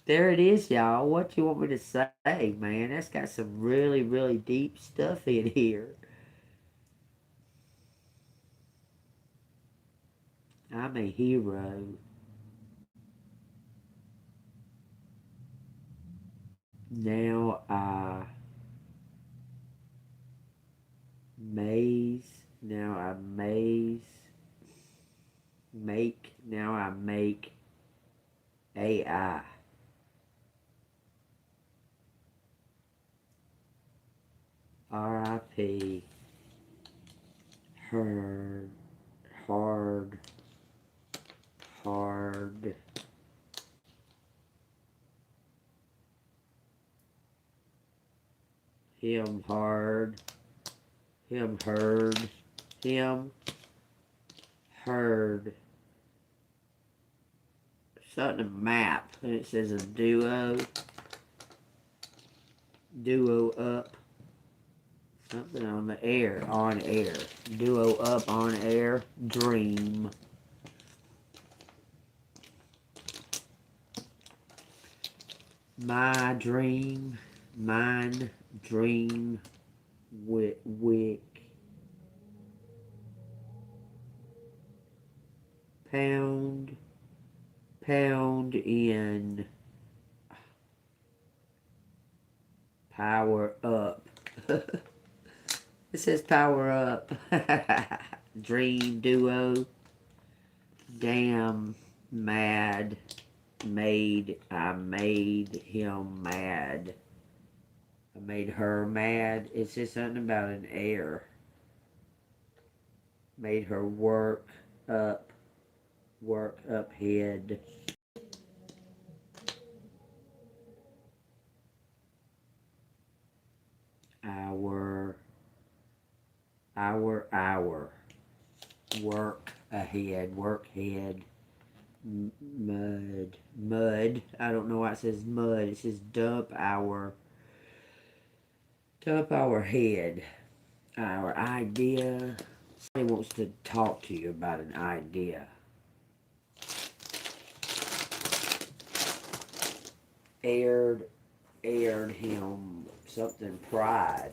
There it is, y'all. What you want me to say, man? That's got some really, really deep stuff in here. I'm a hero. Now I maze. Now I maze. Make. Now I make AI. R.I.P. Hard. Hard. Hard. Him hard. Him heard. Him heard. Something a map. And it says a duo. Duo up. Something on the air. On air. Duo up on air. Dream. My dream. Mine. Dream. Wick. Pound. Pound in. Power up. It says power up. Dream duo. Damn mad. Made. I made him mad. I made her mad. It says something about an air. Made her work up. Work up head. Hour. Work ahead. Work head. Mud. I don't know why it says mud. It says dump our head. Our idea. Somebody wants to talk to you about an idea. Aired him something pride.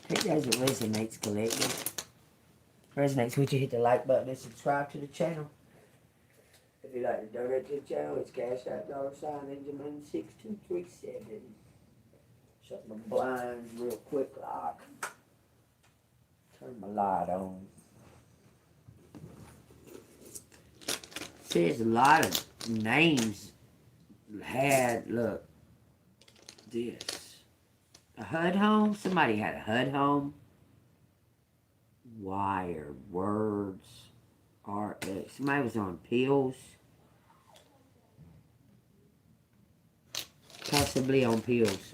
Hey guys, it resonates collective. Resonates, would you hit the like button and subscribe to the channel? If you'd like to donate to the channel, it's cash out $ANGELMOON 6237. Shut my blinds real quick, lock. Turn my light on. Says a lot of names had, look, this. A HUD home? Somebody had a HUD home. Wired words. RX. Somebody was on pills. Possibly on pills.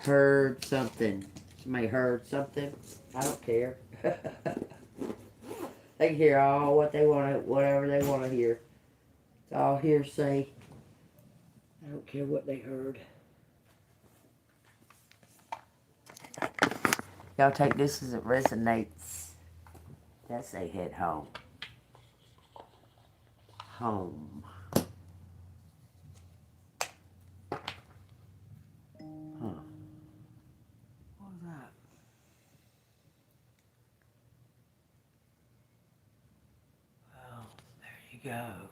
Heard something. Somebody heard something. I don't care. They can hear all what they want to, whatever they want to hear. It's all hearsay. I don't care what they heard. Y'all take this as it resonates. That's a head home. Home. Huh. What was that? Well, there you go.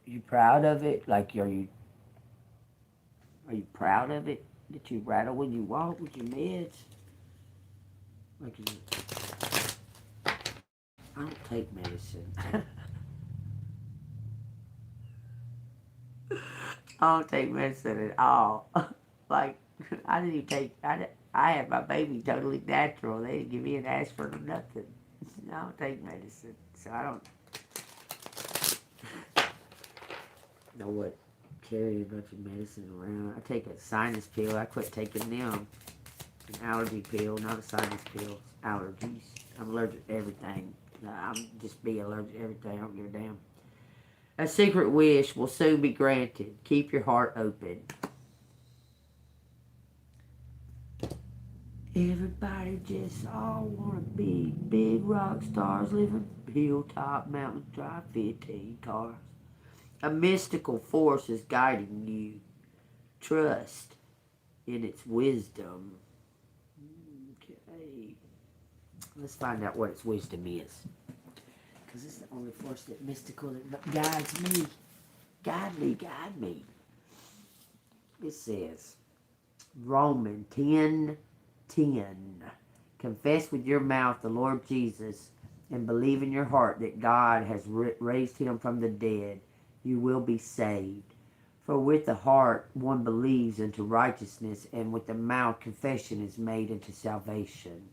You proud of it? Like, are you... Are you proud of it? That you rattle when you walk with your meds? Like, I don't take medicine. I don't take medicine at all. Like, I didn't even take, I had my baby totally natural. They didn't give me an aspirin or nothing. I don't take medicine. So I don't know what carry a bunch of medicine around. I take a sinus pill. I quit taking them. An allergy pill, not a sinus pill. Allergies. I'm allergic to everything. I'm just be allergic to everything. I don't give a damn. A secret wish will soon be granted. Keep your heart open. Everybody just all want to be big rock stars living hilltop mountains, drive 15 cars. A mystical force is guiding you. Trust in its wisdom. Okay. Let's find out what its wisdom is. Because it's the only force that mystical that guides me. Guide me, guide me. It says, Romans 10:10. Confess with your mouth the Lord Jesus and believe in your heart that God has raised him from the dead. You will be saved. For with the heart one believes unto righteousness, and with the mouth confession is made unto salvation.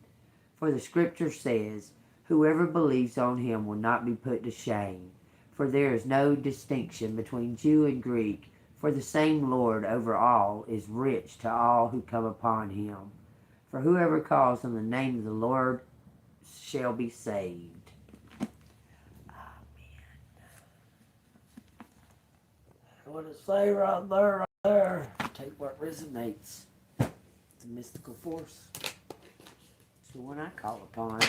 For the scripture says, whoever believes on him will not be put to shame. For there is no distinction between Jew and Greek, for the same Lord over all is rich to all who come upon him. For whoever calls on the name of the Lord shall be saved. Amen. What it say right there, right there. Take what resonates. It's a mystical force. It's the one I call upon.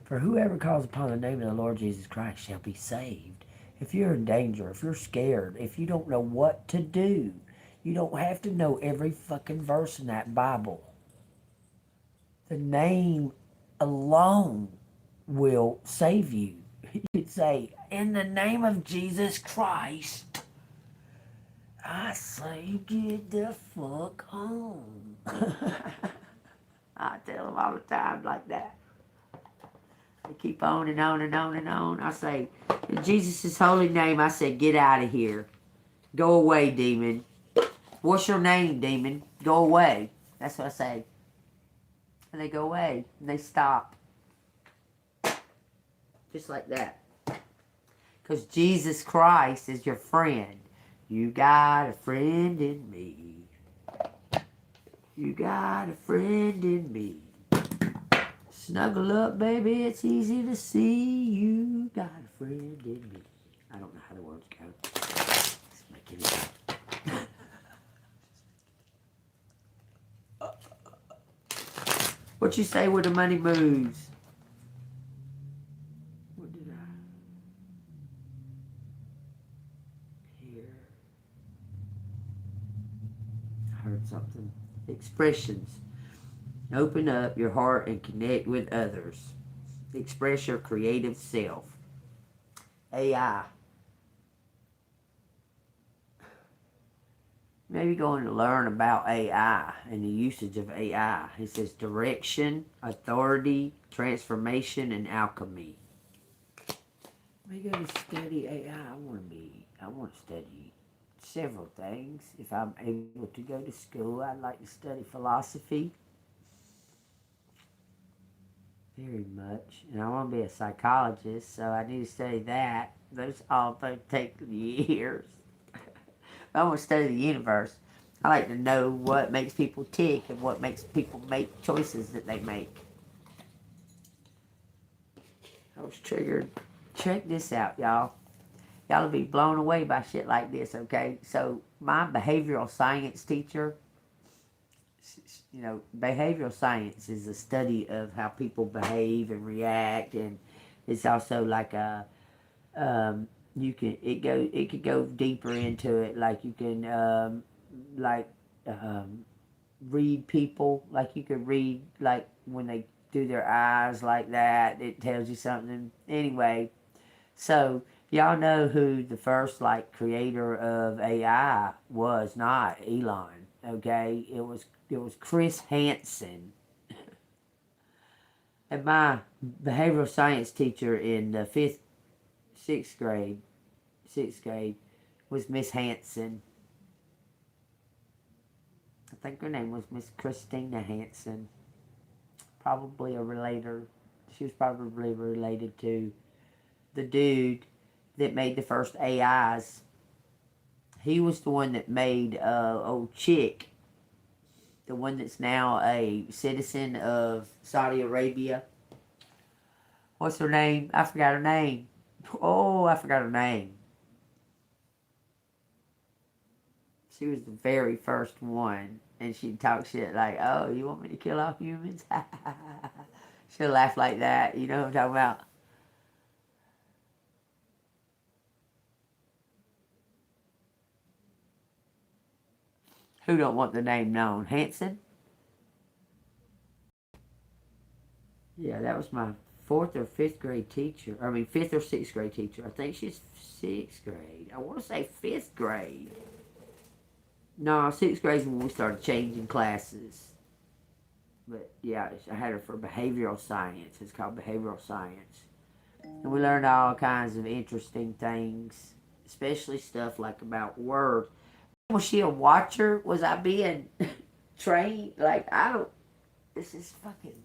For whoever calls upon the name of the Lord Jesus Christ shall be saved. If you're in danger, if you're scared, if you don't know what to do, you don't have to know every fucking verse in that Bible. The name alone will save you. You could say, in the name of Jesus Christ, I say get the fuck home. I tell them all the time like that. They keep on and on and on and on. I say, in Jesus' holy name, I say, get out of here. Go away, demon. What's your name, demon? Go away. That's what I say. And they go away. And they stop. Just like that. Because Jesus Christ is your friend. You got a friend in me. You got a friend in me. Snuggle up, baby, it's easy to see. You got a friend in me. I don't know how the words go. Let's make it What you say when the money moves? What did I hear? I heard something. Expressions. Open up your heart and connect with others. Express your creative self. AI. Maybe going to learn about AI and the usage of AI. It says direction, authority, transformation, and alchemy. Maybe go to study AI. I want to study several things. If I'm able to go to school, I'd like to study philosophy. Very much. And I want to be a psychologist, so I need to study that. Those all take years. I want to study the universe. I like to know what makes people tick and what makes people make choices that they make. I was triggered. Check this out, y'all. Y'all will be blown away by shit like this, okay? So, my behavioral science teacher, you know, behavioral science is the study of how people behave and react, and it's also like a, it could go deeper into it, like you can, read people, like you could read, like when they do their eyes like that, it tells you something. Anyway, so Y'all know who the first like creator of AI was? Not Elon. Okay, it was Chris Hansen. And my behavioral science teacher in the sixth grade was Miss Hansen. I think her name was Miss Christina Hansen. Probably a relator. She was probably related to the dude that made the first AIs. He was the one that made old Chick, the one that's now a citizen of Saudi Arabia. What's her name? I forgot her name. Oh, I forgot her name. She was the very first one, and she'd talk shit like, "Oh, you want me to kill all humans?" She'll laugh like that. You know what I'm talking about? Who don't want the name known? Hanson? Yeah, that was my fourth or fifth grade teacher. I mean, fifth or sixth grade teacher. I think she's sixth grade. I want to say fifth grade. No, sixth grade is when we started changing classes. But yeah, I had her for behavioral science. It's called behavioral science. And we learned all kinds of interesting things, especially stuff like about words. Was she a watcher? Was I being trained? Like, I don't. This is fucking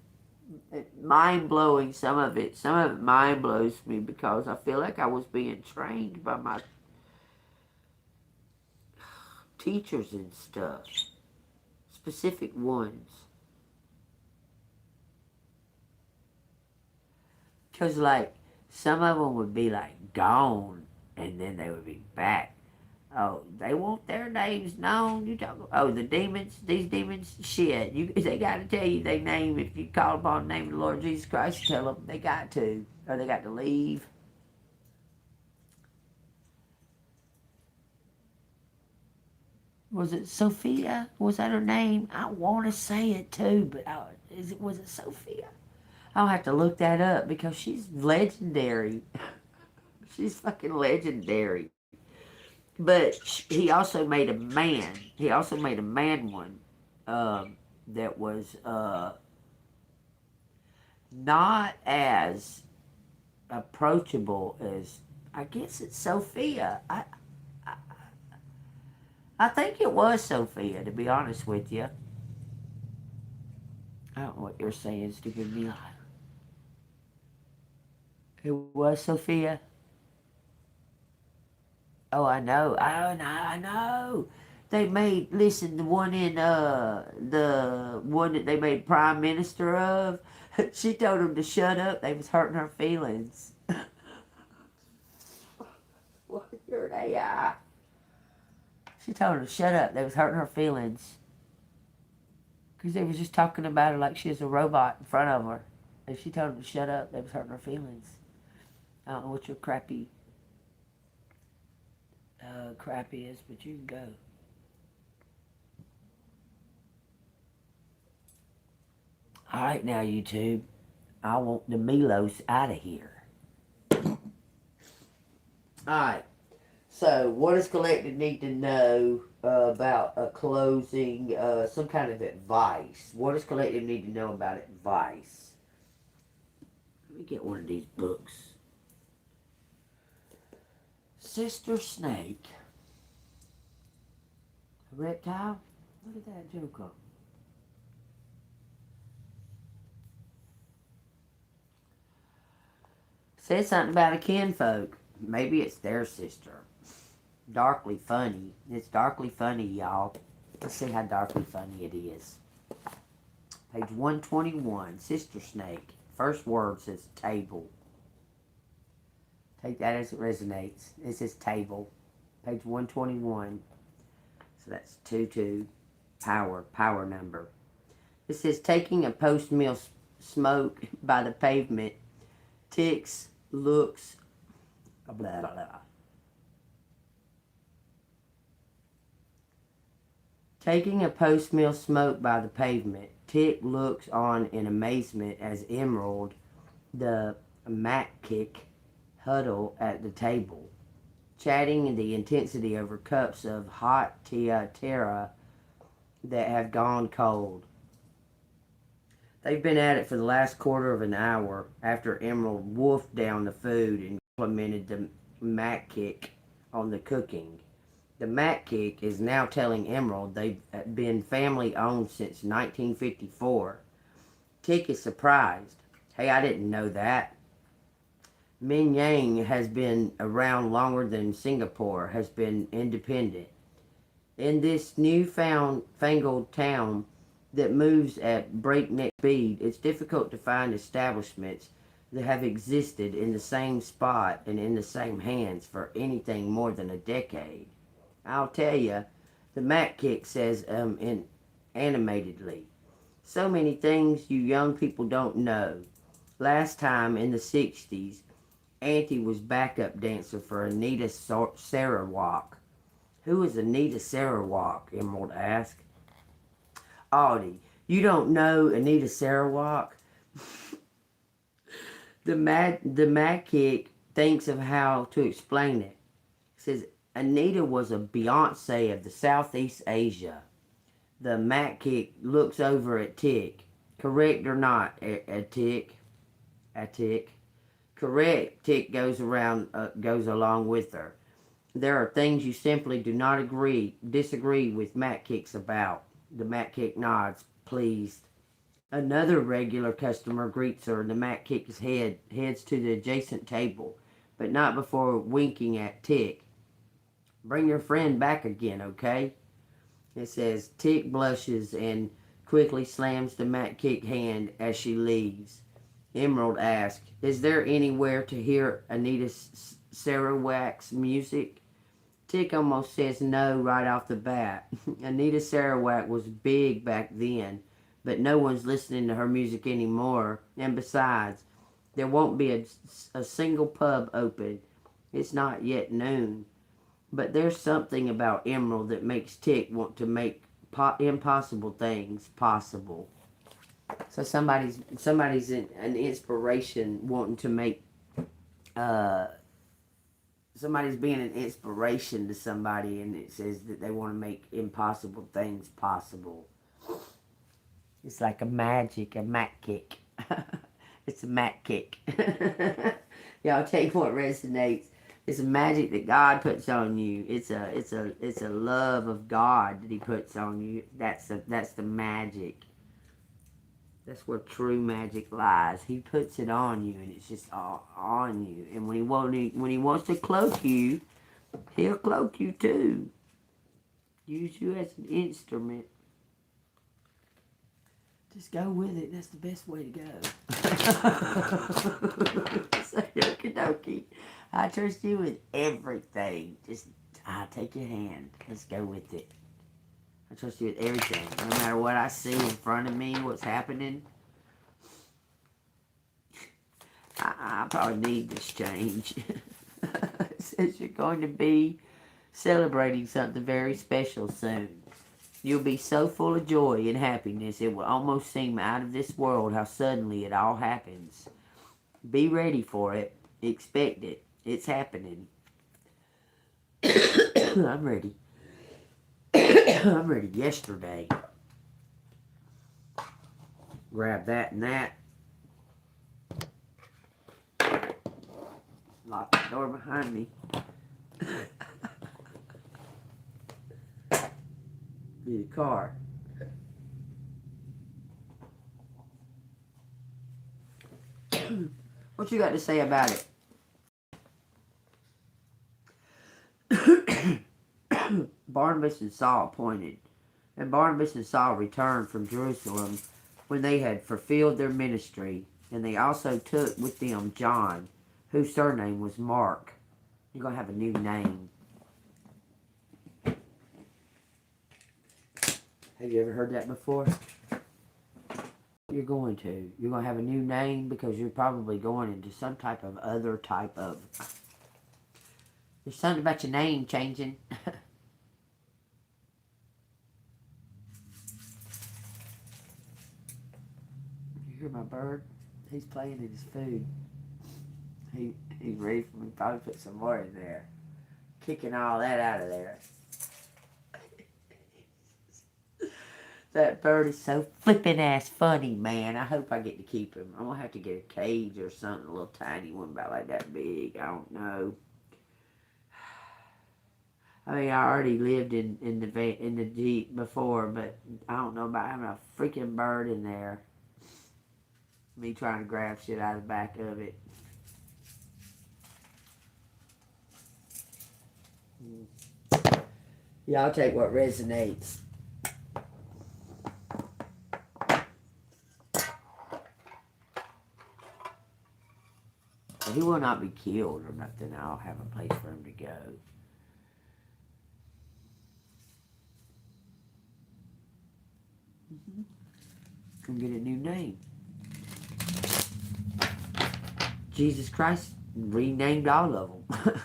mind blowing. Some of it mind blows me because I feel like I was being trained by my teachers and stuff, specific ones. Because, like, some of them would be, like, gone, and then they would be back. Oh, they want their names known. You talk. Oh, the demons. These demons. Shit. They got to tell you their name. If you call upon the name of the Lord Jesus Christ, tell them they got to, or they got to leave. Was it Sophia? Was that her name? I want to say it too, but was it Sophia? I'll have to look that up because she's legendary. She's fucking legendary. But he also made a man. He also made a man one that was not as approachable as, I guess it's Sophia. I think it was Sophia, to be honest with you. I don't know what you're saying, stupid Mila. It was Sophia. Oh, I know. I know. They made, listen, the one the one that they made prime minister of, she told him to shut up. They was hurting her feelings. What, you're an AI. She told him to shut up. They was hurting her feelings. Because they was just talking about her like she was a robot in front of her. And she told him to shut up. They was hurting her feelings. I don't know what your crappy crap is, but you can go. Alright now, YouTube. I want the Milos out of here. Alright. So, what does collective need to know about a closing, some kind of advice? What does collective need to know about advice? Let me get one of these books. Sister Snake. A reptile? Look at that joker. Said something about a kinfolk. Maybe it's their sister. Darkly funny. It's darkly funny, y'all. Let's see how darkly funny it is. Page 121. Sister Snake. First word says table. Take that as it resonates. It says table. Page 121. So that's 22. Power number. It says taking a post-meal smoke by the pavement. Ticks, looks, blah, blah, blah. Taking a post-meal smoke by the pavement. Tick looks on in amazement as Emerald, the Mac kick, huddle at the table, chatting in the intensity over cups of hot terra that have gone cold. They've been at it for the last quarter of an hour after Emerald wolfed down the food and complimented the Mac Kick on the cooking. The Mac Kick is now telling Emerald they've been family owned since 1954. Tick is surprised. Hey, I didn't know that. Min Yang has been around longer than Singapore has been independent. In this newfangled town that moves at breakneck speed, it's difficult to find establishments that have existed in the same spot and in the same hands for anything more than a decade. I'll tell you, the Mac Kick says animatedly, so many things you young people don't know. Last time in the 60s, Auntie was backup dancer for Anita Sarawak. Who is Anita Sarawak? Emerald asked. Audie, you don't know Anita Sarawak? The Mad Kick thinks of how to explain it. Says Anita was a Beyonce of the Southeast Asia. The Mad Kick looks over at Tick. Correct or not, Tick? Tick. Correct. Tick goes along with her. There are things you simply do not disagree with Matt Kicks about. The Matt Kick nods, pleased. Another regular customer greets her. The Matt Kick's heads to the adjacent table, but not before winking at Tick. Bring your friend back again, okay? It says Tick blushes and quickly slams the Matt Kick hand as she leaves. Emerald asks, is there anywhere to hear Anita Sarawak's music? Tick almost says no right off the bat. Anita Sarawak was big back then, but no one's listening to her music anymore. And besides, there won't be a single pub open. It's not yet noon. But there's something about Emerald that makes Tick want to make impossible things possible. So somebody's an inspiration wanting to make somebody's being an inspiration to somebody, and it says that they want to make impossible things possible. It's like a Mac Kick. It's a Mac Kick. Y'all take what resonates. It's a magic that God puts on you. It's a love of God that He puts on you. That's the magic. That's where true magic lies. He puts it on you, and it's just all on you. And when he wants to cloak you, He'll cloak you too. Use you as an instrument. Just go with it. That's the best way to go. So, okie dokie. I trust you with everything. Just, I'll take your hand. Let's go with it. I trust you with everything. No matter what I see in front of me, what's happening. I probably need this change. It says you're going to be celebrating something very special soon. You'll be so full of joy and happiness, it will almost seem out of this world how suddenly it all happens. Be ready for it. Expect it. It's happening. I'm ready. I'm ready yesterday. Grab that and that. Lock the door behind me. Be the car. What you got to say about it? Barnabas and Saul appointed, and Barnabas and Saul returned from Jerusalem when they had fulfilled their ministry, and they also took with them John, whose surname was Mark. You're going to have a new name. Have you ever heard that before? You're going to. You're going to have a new name because you're probably going into some type of other type of... There's something about your name changing. You hear my bird? He's playing in his food. He's ready for me to probably put some more in there. Kicking all that out of there. That bird is so flippin' ass funny, man. I hope I get to keep him. I'm gonna have to get a cage or something, a little tiny one about like that big. I don't know. I mean, I already lived in the Jeep before, but I don't know about having a freaking bird in there. Me trying to grab shit out of the back of it. Yeah, I'll take what resonates. He will not be killed or nothing. I'll have a place for him to go. Gonna get a new name. Jesus Christ renamed all of them.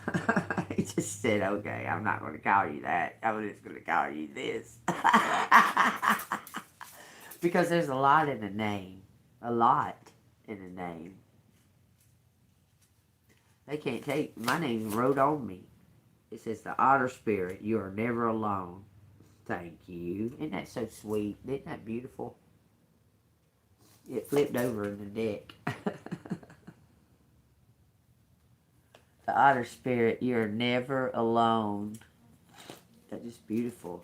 He just said, okay, I'm not going to call you that. I'm just going to call you this. Because there's a lot in the name. A lot in the name. They can't take, my name wrote on me. It says, the otter spirit, you are never alone. Thank you. Isn't that so sweet? Isn't that beautiful? It flipped over in the deck. The otter spirit, you're never alone. That is beautiful.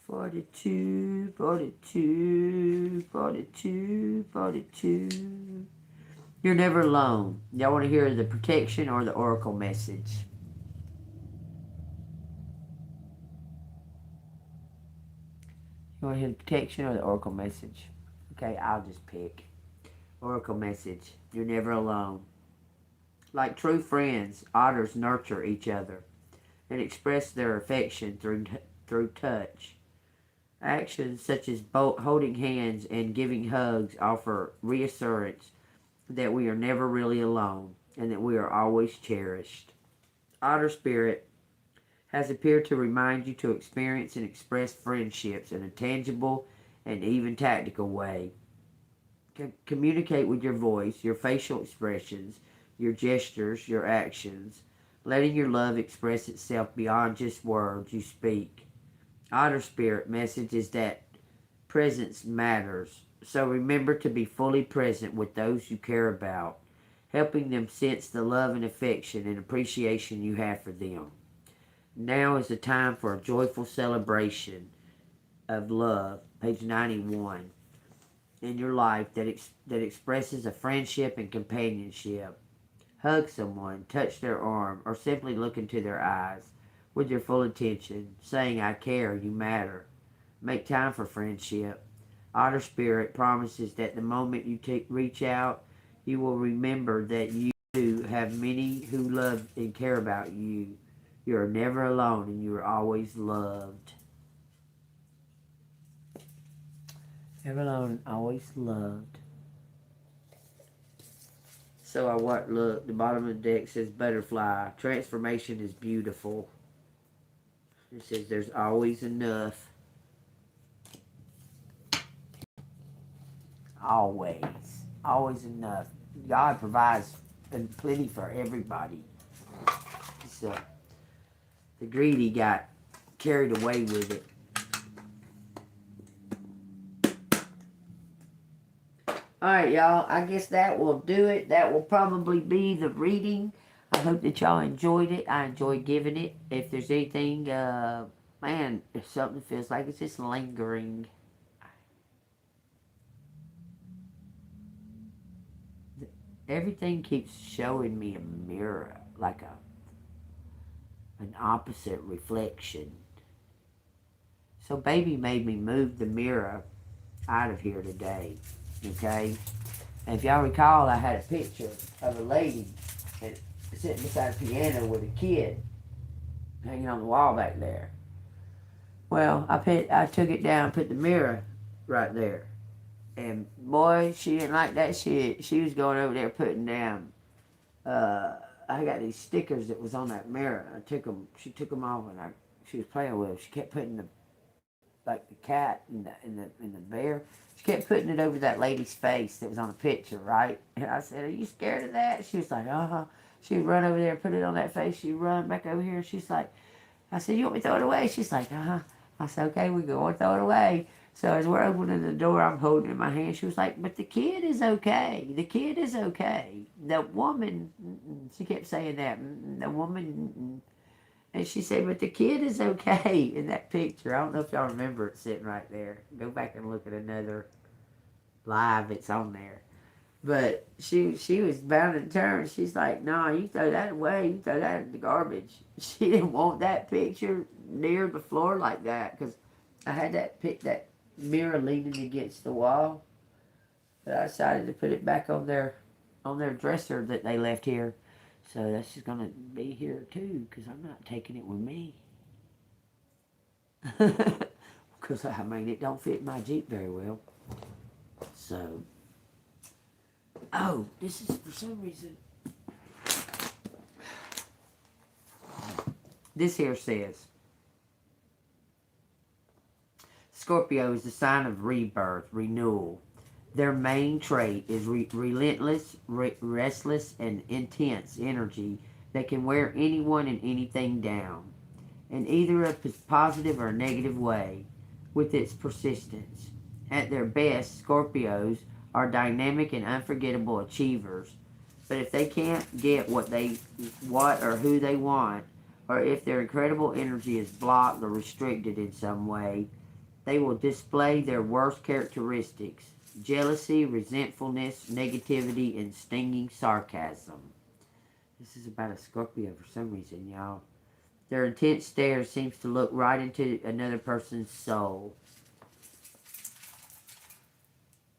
42, 42, 42, 42. You're never alone. Y'all want to hear the protection or the oracle message? You want to hear the protection or the oracle message? Okay, I'll just pick. Oracle message. You're never alone. Like true friends, otters nurture each other and express their affection through touch. Actions such as holding hands and giving hugs offer reassurance that we are never really alone and that we are always cherished. Otter spirit has appeared to remind you to experience and express friendships in a tangible and even tactical way. Communicate with your voice, your facial expressions, your gestures, your actions, letting your love express itself beyond just words you speak. Otter spirit message is that presence matters, so remember to be fully present with those you care about, helping them sense the love and affection and appreciation you have for them. Now is the time for a joyful celebration of love, page 91, in your life that expresses a friendship and companionship. Hug someone, touch their arm, or simply look into their eyes with your full attention, saying, I care, you matter. Make time for friendship. Otter Spirit promises that the moment you reach out, you will remember that you have many who love and care about you. You are never alone and you are always loved. Never alone, always loved. So look, the bottom of the deck says butterfly. Transformation is beautiful. It says there's always enough. Always. Always enough. God provides plenty for everybody. So the greedy got carried away with it. Alright, y'all. I guess that will do it. That will probably be the reading. I hope that y'all enjoyed it. I enjoyed giving it. If there's anything, man, if something feels like it's just lingering. Everything keeps showing me a mirror, like an opposite reflection. So baby made me move the mirror out of here today. Okay, and if y'all recall, I had a picture of a lady sitting beside a piano with a kid hanging on the wall back there. Well, I took it down, put the mirror right there, and boy, she didn't like that shit. She was going over there putting down. I got these stickers that was on that mirror. She took them off, and she was playing with them. She kept putting like the cat and the bear. She kept putting it over that lady's face that was on the picture, right? And I said, "Are you scared of that?" She was like, "Uh-huh." She'd run over there, put it on that face. She'd run back over here. She's like, I said, "You want me to throw it away?" She's like, "Uh-huh." I said, "Okay, we go and throw it away." So as we're opening the door, I'm holding it in my hand. She was like, "But the kid is okay. The kid is okay. The woman," she kept saying that, "the woman," and she said, "But the kid is okay," in that picture. I don't know if y'all remember it sitting right there. Go back and look at another live. It's on there. But she was bound and turned. She's like, "No, you throw that away. You throw that in the garbage." She didn't want that picture near the floor like that because I had that mirror leaning against the wall. But I decided to put it back on their dresser that they left here. So that's just gonna be here too because I'm not taking it with me. Because I mean it don't fit my Jeep very well. So, oh, this is for some reason. This here says, Scorpio is the sign of rebirth, renewal. Their main trait is relentless, restless, and intense energy that can wear anyone and anything down, in either a positive or negative way, with its persistence. At their best, Scorpios are dynamic and unforgettable achievers, but if they can't get what or who they want, or if their incredible energy is blocked or restricted in some way, they will display their worst characteristics: jealousy, resentfulness, negativity, and stinging sarcasm. This is about a Scorpio for some reason, y'all. Their intense stare seems to look right into another person's soul.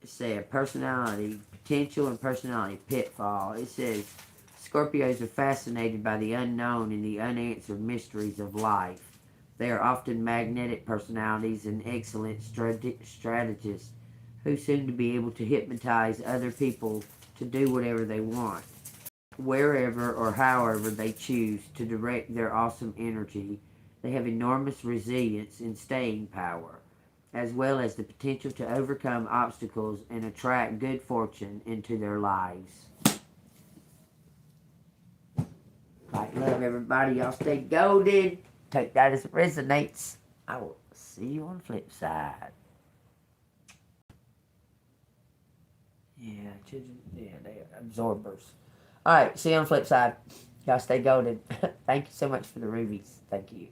It says personality, potential, and personality pitfall. It says Scorpios are fascinated by the unknown and the unanswered mysteries of life. They are often magnetic personalities and excellent strategists who seem to be able to hypnotize other people to do whatever they want, wherever or however they choose to direct their awesome energy. They have enormous resilience and staying power, as well as the potential to overcome obstacles and attract good fortune into their lives. Like love, everybody. Y'all stay golden. Take that as it resonates. I will see you on the flip side. Yeah, children, yeah, they are absorbers. All right, see you on the flip side. Y'all stay golden. Thank you so much for the rubies. Thank you.